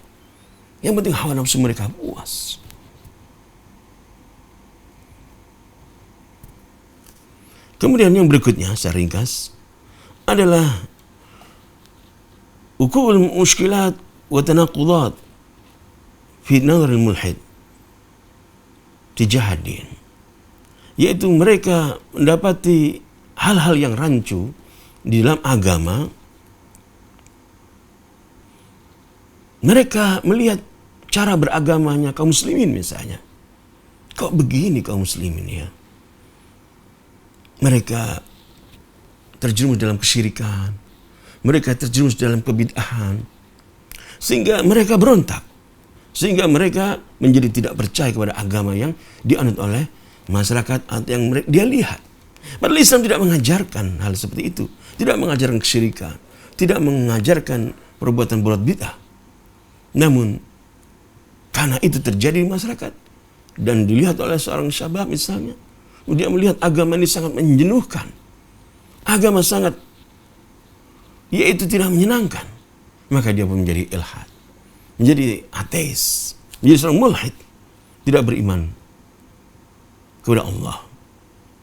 Yang penting hawa nafsu mereka puas. Kemudian yang berikutnya secara ringkas adalah ukul muskilat wa tanaqudat fi nazar al-mulhid tijah ad-din, yaitu mereka mendapati hal-hal yang rancu di dalam agama. Mereka melihat cara beragamanya kaum muslimin misalnya. Kok begini kaum muslimin, ya? Mereka terjerumus dalam kesyirikan, mereka terjerumus dalam kebid'ahan, sehingga mereka berontak, sehingga mereka menjadi tidak percaya kepada agama yang dianut oleh masyarakat atau yang dia lihat. Padahal Islam tidak mengajarkan hal seperti itu, tidak mengajarkan kesyirikan, tidak mengajarkan perbuatan bid'ah. Namun karena itu terjadi di masyarakat dan dilihat oleh seorang syabab misalnya, dia melihat agama ini sangat menjenuhkan, agama sangat, yaitu tidak menyenangkan, maka dia pun menjadi ilhad, menjadi ateis, menjadi seorang mulhid, tidak beriman kepada Allah.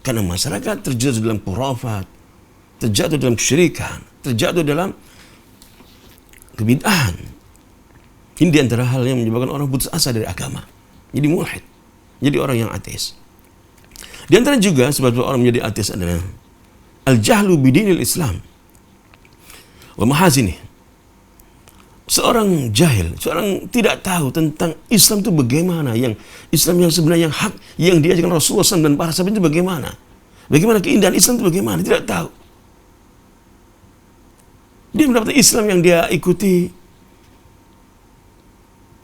Karena masyarakat terjerumus dalam khurafat, terjatuh dalam kesyirikan, terjatuh dalam kebid'ahan. Ini di antara hal yang menyebabkan orang putus asa dari agama. Jadi mulhid, jadi orang yang ateis. Di antara juga sebab orang menjadi ateis adalah al-jahlu bidinil Islam wa mahazini. Seorang jahil, seorang tidak tahu tentang Islam itu bagaimana, yang Islam yang sebenarnya, yang hak, yang diajarkan Rasulullah SAW dan para sahabat itu bagaimana. Bagaimana keindahan Islam itu bagaimana, tidak tahu. Dia mendapatkan Islam yang dia ikuti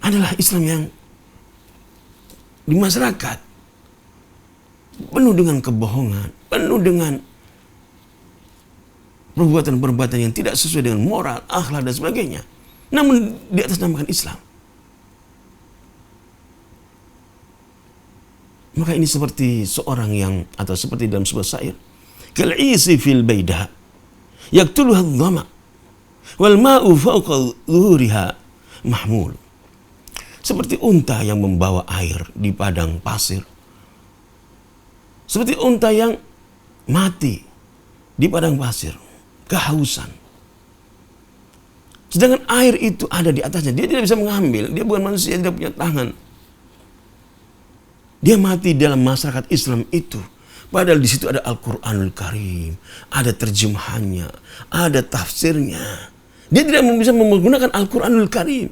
adalah Islam yang di masyarakat penuh dengan kebohongan, penuh dengan perbuatan-perbuatan yang tidak sesuai dengan moral, akhlak dan sebagainya. Namun di atas namakan Islam. Maka ini seperti seorang yang, atau seperti dalam sebuah syair, kal'isi fil bayda yaktuluha adh-dhama wal ma'u fawqa dhuhuriha mahmul. Seperti unta yang membawa air di padang pasir. Seperti unta yang mati di padang pasir, kehausan. Sedangkan air itu ada di atasnya, dia tidak bisa mengambil, dia bukan manusia, dia tidak punya tangan. Dia mati dalam masyarakat Islam itu. Padahal di situ ada Al-Quranul Karim, ada terjemahannya, ada tafsirnya. Dia tidak bisa menggunakan Al-Quranul Karim.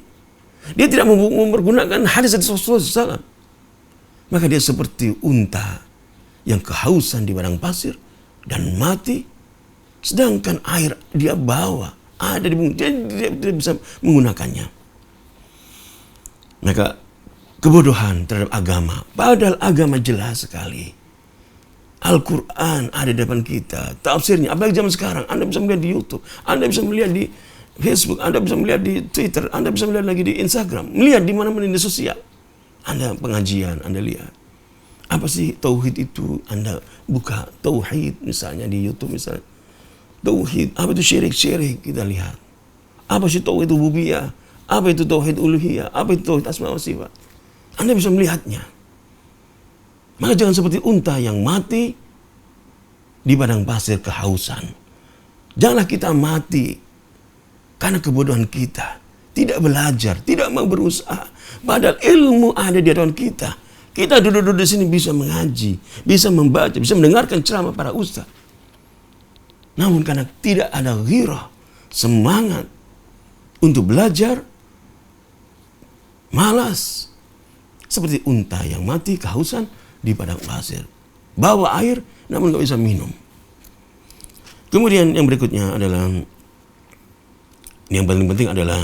Dia tidak mempergunakan hadis dari Rasulullah SAW. Maka dia seperti unta yang kehausan di padang pasir dan mati. Sedangkan air dia bawa, ada di bumi, dia tidak bisa menggunakannya. Maka kebodohan terhadap agama. Padahal agama jelas sekali. Al-Quran ada di depan kita, tafsirnya. Apalagi zaman sekarang, Anda bisa melihat di YouTube, Anda bisa melihat di Facebook, Anda bisa melihat di Twitter, Anda bisa melihat lagi di Instagram, melihat di mana-mana di sosial. Anda pengajian, Anda lihat. Apa sih tauhid itu? Anda buka tauhid misalnya di YouTube misalnya. Tauhid, apa itu syirik-syirik, kita lihat. Apa sih tauhid rububiyah? Apa itu tauhid uluhiyah? Apa itu tauhid asma wa sifat? Anda bisa melihatnya. Maka jangan seperti unta yang mati di padang pasir kehausan. Janganlah kita mati karena kebodohan kita, tidak belajar, tidak mau berusaha. Padahal ilmu ada di hadapan kita. Kita duduk-duduk di sini bisa mengaji, bisa membaca, bisa mendengarkan ceramah para ustaz. Namun karena tidak ada ghirah, semangat untuk belajar, malas. Seperti unta yang mati kehausan di padang pasir. Bawa air, namun nggak bisa minum. Kemudian yang berikutnya adalah, yang paling penting adalah,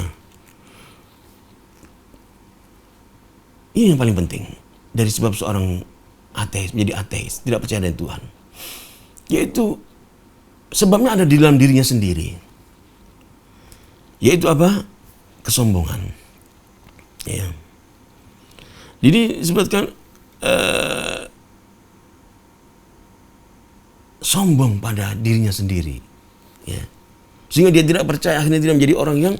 ini yang paling penting dari sebab seorang ateis menjadi ateis, tidak percaya dengan Tuhan, yaitu sebabnya ada di dalam dirinya sendiri, yaitu apa? Kesombongan. Ya. Jadi disebutkan sombong pada dirinya sendiri, ya. Sehingga dia tidak percaya, akhirnya dia menjadi orang yang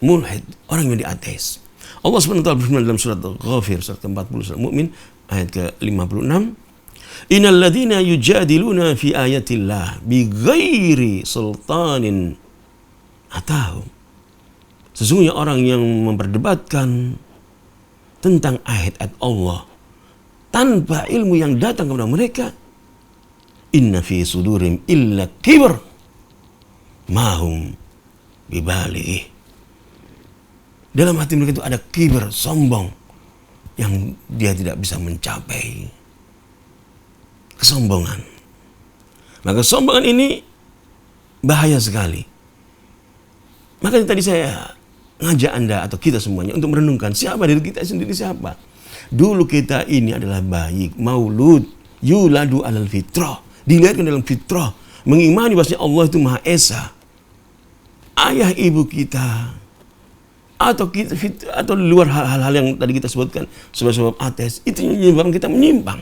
mulhid, orang yang menjadi ateis. Allah SWT berfirman dalam surat Ghafir, surat ke-40, surat Mu'min, ayat ke-56. Innal ladzina yujadiluna fi ayatillah bighairi sultanin atahum. Sesungguhnya orang yang memperdebatkan tentang ayat-ayat Allah tanpa ilmu yang datang kepada mereka, inna fi sudurim illa kibr mahum bibaligh. Dalam hati mereka itu ada kibr, sombong, yang dia tidak bisa mencapai. Kesombongan. Maka kesombongan ini bahaya sekali. Makanya tadi saya ngajak Anda atau kita semuanya untuk merenungkan siapa diri kita sendiri, siapa. Dulu kita ini adalah baik, maulud, yuladu alal fitrah, dilahirkan dalam fitrah, mengimani bahwasanya Allah itu Maha Esa. Ayah ibu kita atau luar hal-hal yang tadi kita sebutkan sebab-sebab ateis, itu yang menyebabkan kita menyimpang.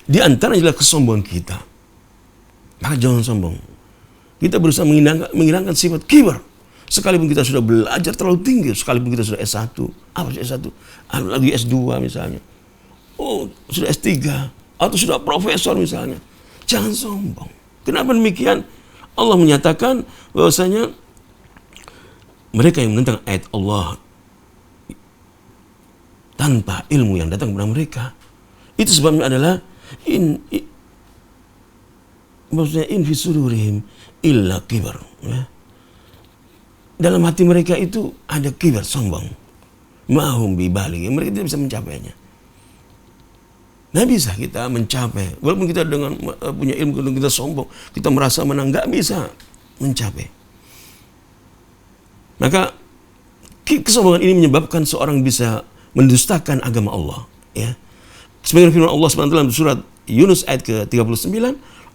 Di antaranya adalah kesombongan kita. Maka jangan sombong. Kita berusaha menghilangkan sifat kibar. Sekalipun kita sudah belajar terlalu tinggi, sekalipun kita sudah S1, apa sih S1? Lagi S2 misalnya. Oh, sudah S3 atau sudah profesor misalnya. Jangan sombong. Kenapa demikian? Allah menyatakan bahwasanya mereka yang menentang ayat Allah tanpa ilmu yang datang kepada mereka, itu sebabnya adalah maksudnya in fi sudurihim illa kibar, ya. Dalam hati mereka itu ada kibar, sombong. Mahum bibalik, mereka tidak bisa mencapainya. Nggak bisa kita mencapai, walaupun kita dengan punya ilmu, kita sombong, kita merasa menang, nggak bisa mencapai. Maka kesombongan ini menyebabkan seorang bisa mendustakan agama Allah, ya. Sebagaimana firman Allah SWT dalam surat Yunus ayat ke-39,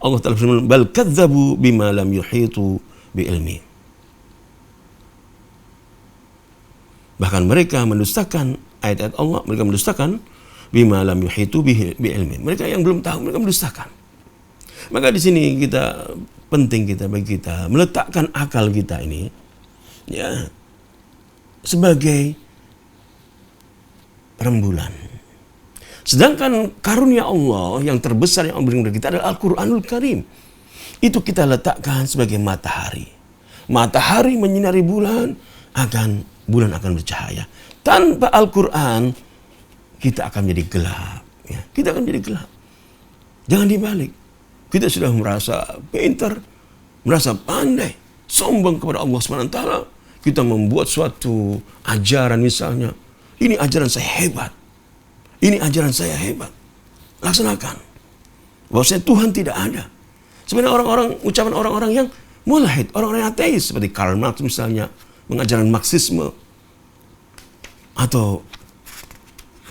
Allah Ta'ala firman, bal kadzabu bima lam yuhitu bi ilmi. Bahkan mereka mendustakan ayat-ayat Allah, mereka mendustakan bima lam yuhitu bi ilmi. Mereka yang belum tahu, mereka mendustakan. Maka di sini penting bagi kita meletakkan akal kita ini, ya, sebagai rembulan. Sedangkan karunia Allah yang terbesar yang Allah berikan kepada kita adalah Al-Quranul Karim. Itu kita letakkan sebagai matahari. Matahari menyinari bulan, bulan akan bercahaya. Tanpa Al-Quran, kita akan menjadi gelap. Ya, kita akan menjadi gelap. Jangan dibalik. Kita sudah merasa pintar, merasa pandai, sombong kepada Allah SWT. Kita membuat suatu ajaran misalnya, ini ajaran saya hebat, ini ajaran saya hebat, laksanakan. Bahwasanya Tuhan tidak ada. Sebenarnya ucapan orang-orang yang mulhid, orang-orang yang ateis seperti Karl Marx misalnya, mengajaran Marxisme, atau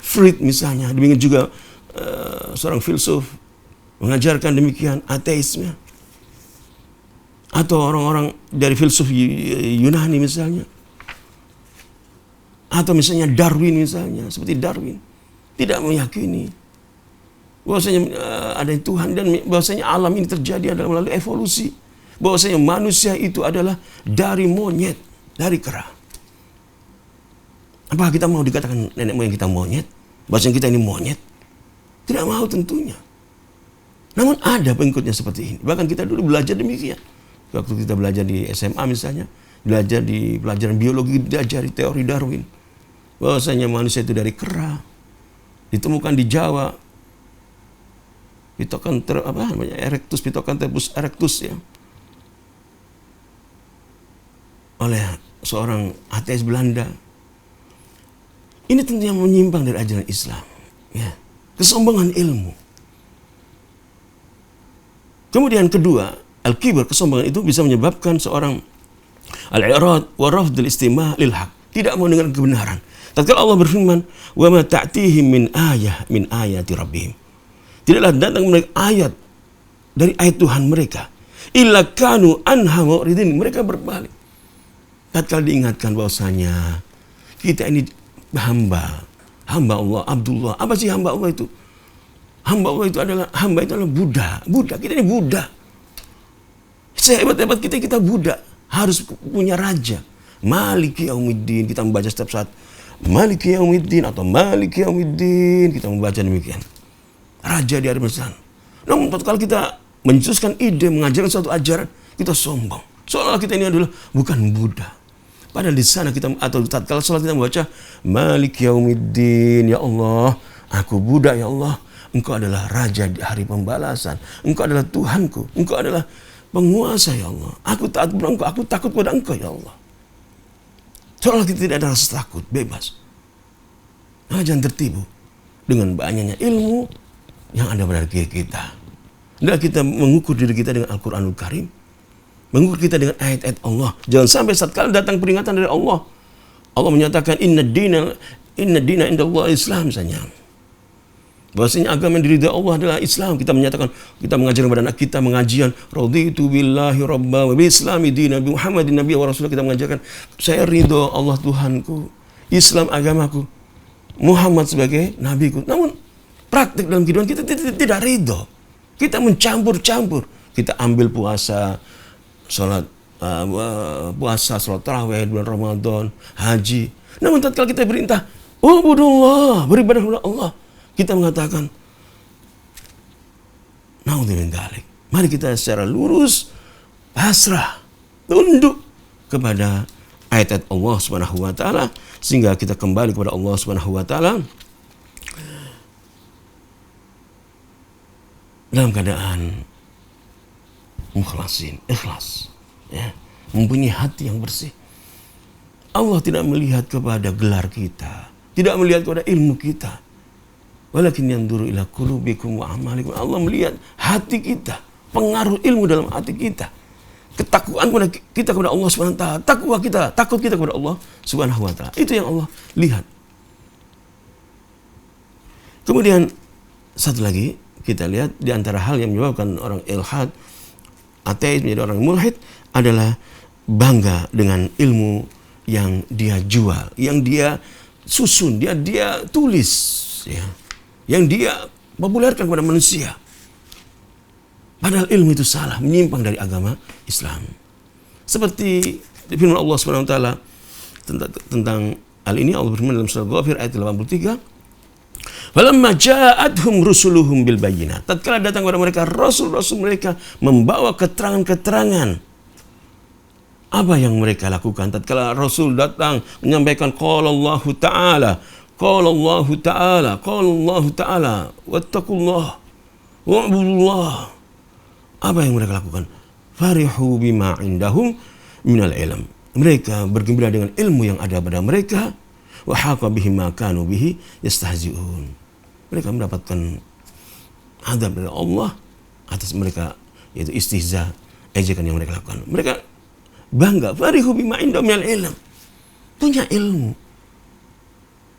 Freud misalnya, demikian juga seorang filsuf mengajarkan demikian ateisme, atau orang-orang dari filsuf Yunani misalnya, atau misalnya Darwin misalnya, seperti Darwin tidak meyakini bahwasanya ada Tuhan dan bahwasanya alam ini terjadi adalah melalui evolusi, bahwasanya manusia itu adalah dari monyet, dari kera. Apakah kita mau dikatakan nenek moyang kita monyet? Bahwasanya kita ini monyet? Tidak mau tentunya. Namun ada pengikutnya seperti ini. Bahkan kita dulu belajar demikian. Waktu kita belajar di SMA misalnya, belajar di pelajaran biologi, diajari teori Darwin, bahwasanya manusia itu dari kera, ditemukan di Jawa, Pithecanthropus erectus, ya, oleh seorang ateis Belanda. Ini tentunya menyimpang dari ajaran Islam, ya. Kesombongan ilmu. Kemudian kedua, al-kibr, kesombongan itu bisa menyebabkan seorang al-i'rad wa rafdul istima' lil haq, tidak mau dengar kebenaran. Tatkala Allah berfirman, "Wa ma ta'tihim min ayati rabbihim." Tidaklah datang mereka ayat dari ayat Tuhan mereka, illa kanu anha mu'ridin, mereka berbalik. Tatkala diingatkan bahwasanya kita ini hamba Allah, Abdullah. Apa sih hamba Allah itu? Hamba Allah itu adalah Buddha. Kita ini Buddha. Sehebat-hebat kita Buddha, harus punya raja. Maliki yaumiddin, kita membaca setiap saat Maliki yaumiddin atau Maliki yaumiddin, kita membaca demikian. Raja di hari besar. Namun kalau kita mencetuskan ide mengajarkan suatu ajaran, kita sombong. Seolah kita ini adalah bukan Buddha. Padahal di sana kita, atau tatkala salat kita membaca Maliki yaumiddin, ya Allah, aku Buddha, ya Allah, Engkau adalah Raja di hari pembalasan, Engkau adalah Tuhanku, Engkau adalah penguasa, ya Allah. Aku taat kepada Engkau, aku takut kepada Engkau, ya Allah. Seolah kita tidak ada rasa takut, bebas. Nah, jangan tertipu dengan banyaknya ilmu yang ada pada diri kita. Hendaklah kita mengukur diri kita dengan Al-Quranul Karim, mengukur kita dengan ayat-ayat Allah. Jangan sampai saat kali datang peringatan dari Allah, Allah menyatakan inna dina indallah Islam misalnya. Bahwasanya agama yang diridhai Allah adalah Islam. Kita menyatakan, kita mengajarkan kepada anak kita mengajian, raditu billahi rabba wa bi islami dina bi Muhammadin nabiyya wa rasulullah. Kita mengajarkan, saya ridho Allah Tuhanku, Islam agamaku, Muhammad sebagai nabiku. Namun praktik dalam kehidupan kita tidak ridho. Kita mencampur-campur. Kita ambil puasa, salat tarawih bulan Ramadan, haji. Namun tatkala kita perintah, ubudullah, beribadah kepada Allah, kita mengatakan, naudzubillah min dzalik. Mari kita secara lurus pasrah, tunduk kepada ayat-ayat Allah Subhanahu wa taala, sehingga kita kembali kepada Allah Subhanahu wa taala dalam keadaan mukhlasin, ikhlas, ya, mempunyai hati yang bersih. Allah tidak melihat kepada gelar kita, tidak melihat kepada ilmu kita. Walakin yanzuru ila qulubikum wa amalikum. Allah melihat hati kita, pengaruh ilmu dalam hati kita, ketakwaan kita kepada Allah Subhanahu wa taala, takut kita kepada Allah Subhanahu wa taala. Itu yang Allah lihat. Kemudian satu lagi kita lihat di antara hal yang menyebabkan orang ilhad, ateis menjadi orang mulhid adalah bangga dengan ilmu yang dia jual, yang dia susun, dia tulis, ya, yang dia populerkan kepada manusia. Padahal ilmu itu salah, menyimpang dari agama Islam. Seperti firman Allah Subhanahu wa taala tentang hal ini, Allah berfirman dalam surah Ghafir ayat 83, "Falamma ja'atuhum rusuluhum bil bayyinat." Tatkala datang kepada mereka rasul-rasul mereka membawa keterangan-keterangan, apa yang mereka lakukan tatkala Rasul datang menyampaikan qala Allah Ta'ala wattaqullah wa'budullah. Apa yang mereka lakukan? Farihu bima indahum minal ilm. Mereka bergembira dengan ilmu yang ada pada mereka. Wa haqa bihim ma kanu bihi yastahzi'un. Mereka mendapatkan adab dari Allah atas mereka, yaitu istihza, ejekan yang mereka lakukan. Mereka bangga, farihu bima indahum minal ilm. Punya ilmu.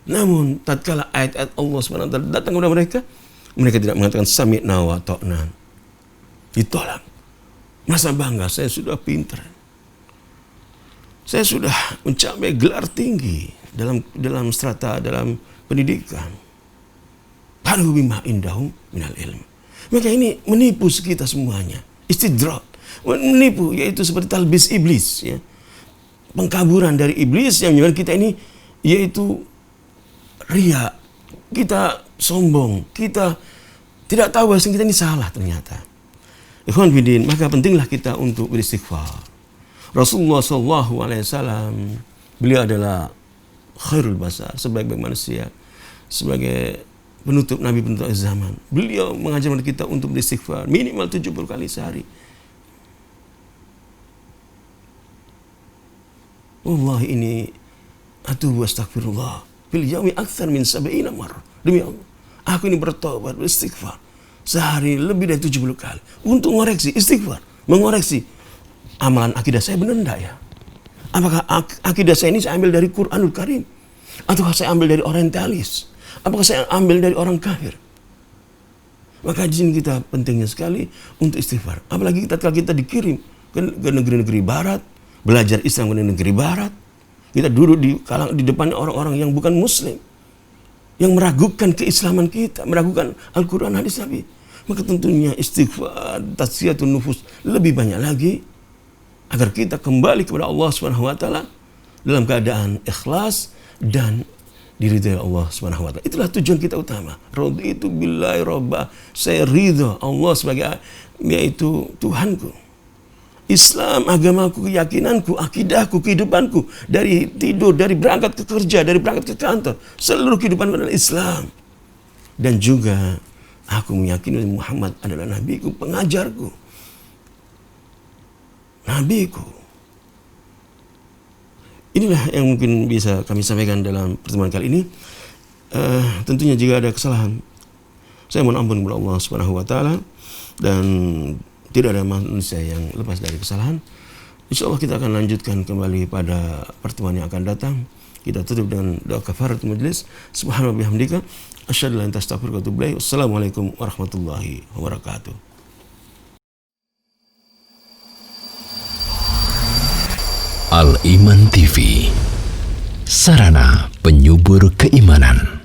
Namun tatkala ayat-ayat Allah Subhanahu wa taala datang kepada mereka, mereka tidak mengatakan sami'na wa ta'na. Ditolak. Masa bangga, saya sudah pintar, saya sudah mencapai gelar tinggi dalam strata, dalam pendidikan. Farihu bima indahum minal ilm. Maka ini menipu kita semuanya, istidrak, menipu, yaitu seperti talbis iblis, ya, pengkaburan dari iblis yang menyebabkan kita ini, yaitu riya, kita sombong, kita tidak tahu bahwa kita ini salah ternyata. Ikhwan fillah, maka pentinglah kita untuk beristighfar. Rasulullah SAW, beliau adalah khairul basar, sebaik-baik manusia, sebagai penutup Nabi, penutup zaman. Beliau mengajar kita untuk beristighfar minimal 70 kali sehari. Wallahi ini atubu astaghfirullah fil yaumi aktsar min 70 marrah. Demi Allah, aku ini bertobat, beristighfar sehari lebih dari 70 kali untuk mengoreksi, istighfar, mengoreksi amalan akidah saya benar enggak ya? Apakah akidah saya ini saya ambil dari Quranul Karim, ataukah saya ambil dari orientalis? Apakah saya ambil dari orang kafir? Maka di sini kita pentingnya sekali untuk istighfar. Apalagi tatkala kita dikirim ke negeri-negeri barat, belajar Islam ke negeri barat, kita duduk di depan orang-orang yang bukan muslim, yang meragukan keislaman kita, meragukan Al-Quran, hadis Nabi. Maka tentunya istighfar, tasfiyatun nufus lebih banyak lagi agar kita kembali kepada Allah Subhanahu wa taala dalam keadaan ikhlas dan diridhai Allah Subhanahu wa taala. Itulah tujuan kita utama. Raditu billahi robba. Saya ridha Allah sebagai, yaitu Tuhanku. Islam, agamaku, keyakinanku, akidahku, kehidupanku, dari tidur, dari berangkat ke kerja, dari berangkat ke kantor, seluruh kehidupanku adalah Islam. Dan juga aku meyakini Muhammad adalah nabiku, pengajarku, nabiku. Inilah yang mungkin bisa kami sampaikan dalam pertemuan kali ini. Tentunya jika ada kesalahan, saya mohon ampun kepada Allah Subhanahu wa taala, dan tidak ada manusia yang lepas dari kesalahan. Insya Allah kita akan lanjutkan kembali pada pertemuan yang akan datang. Kita tutup dengan doa kafaratul majlis. Subhanallah bihamdika, asyhadu an la ilaha illa anta astaghfiruka wa atubu ilaik. Wassalamualaikum warahmatullahi wabarakatuh. Al Iman TV, sarana penyubur keimanan.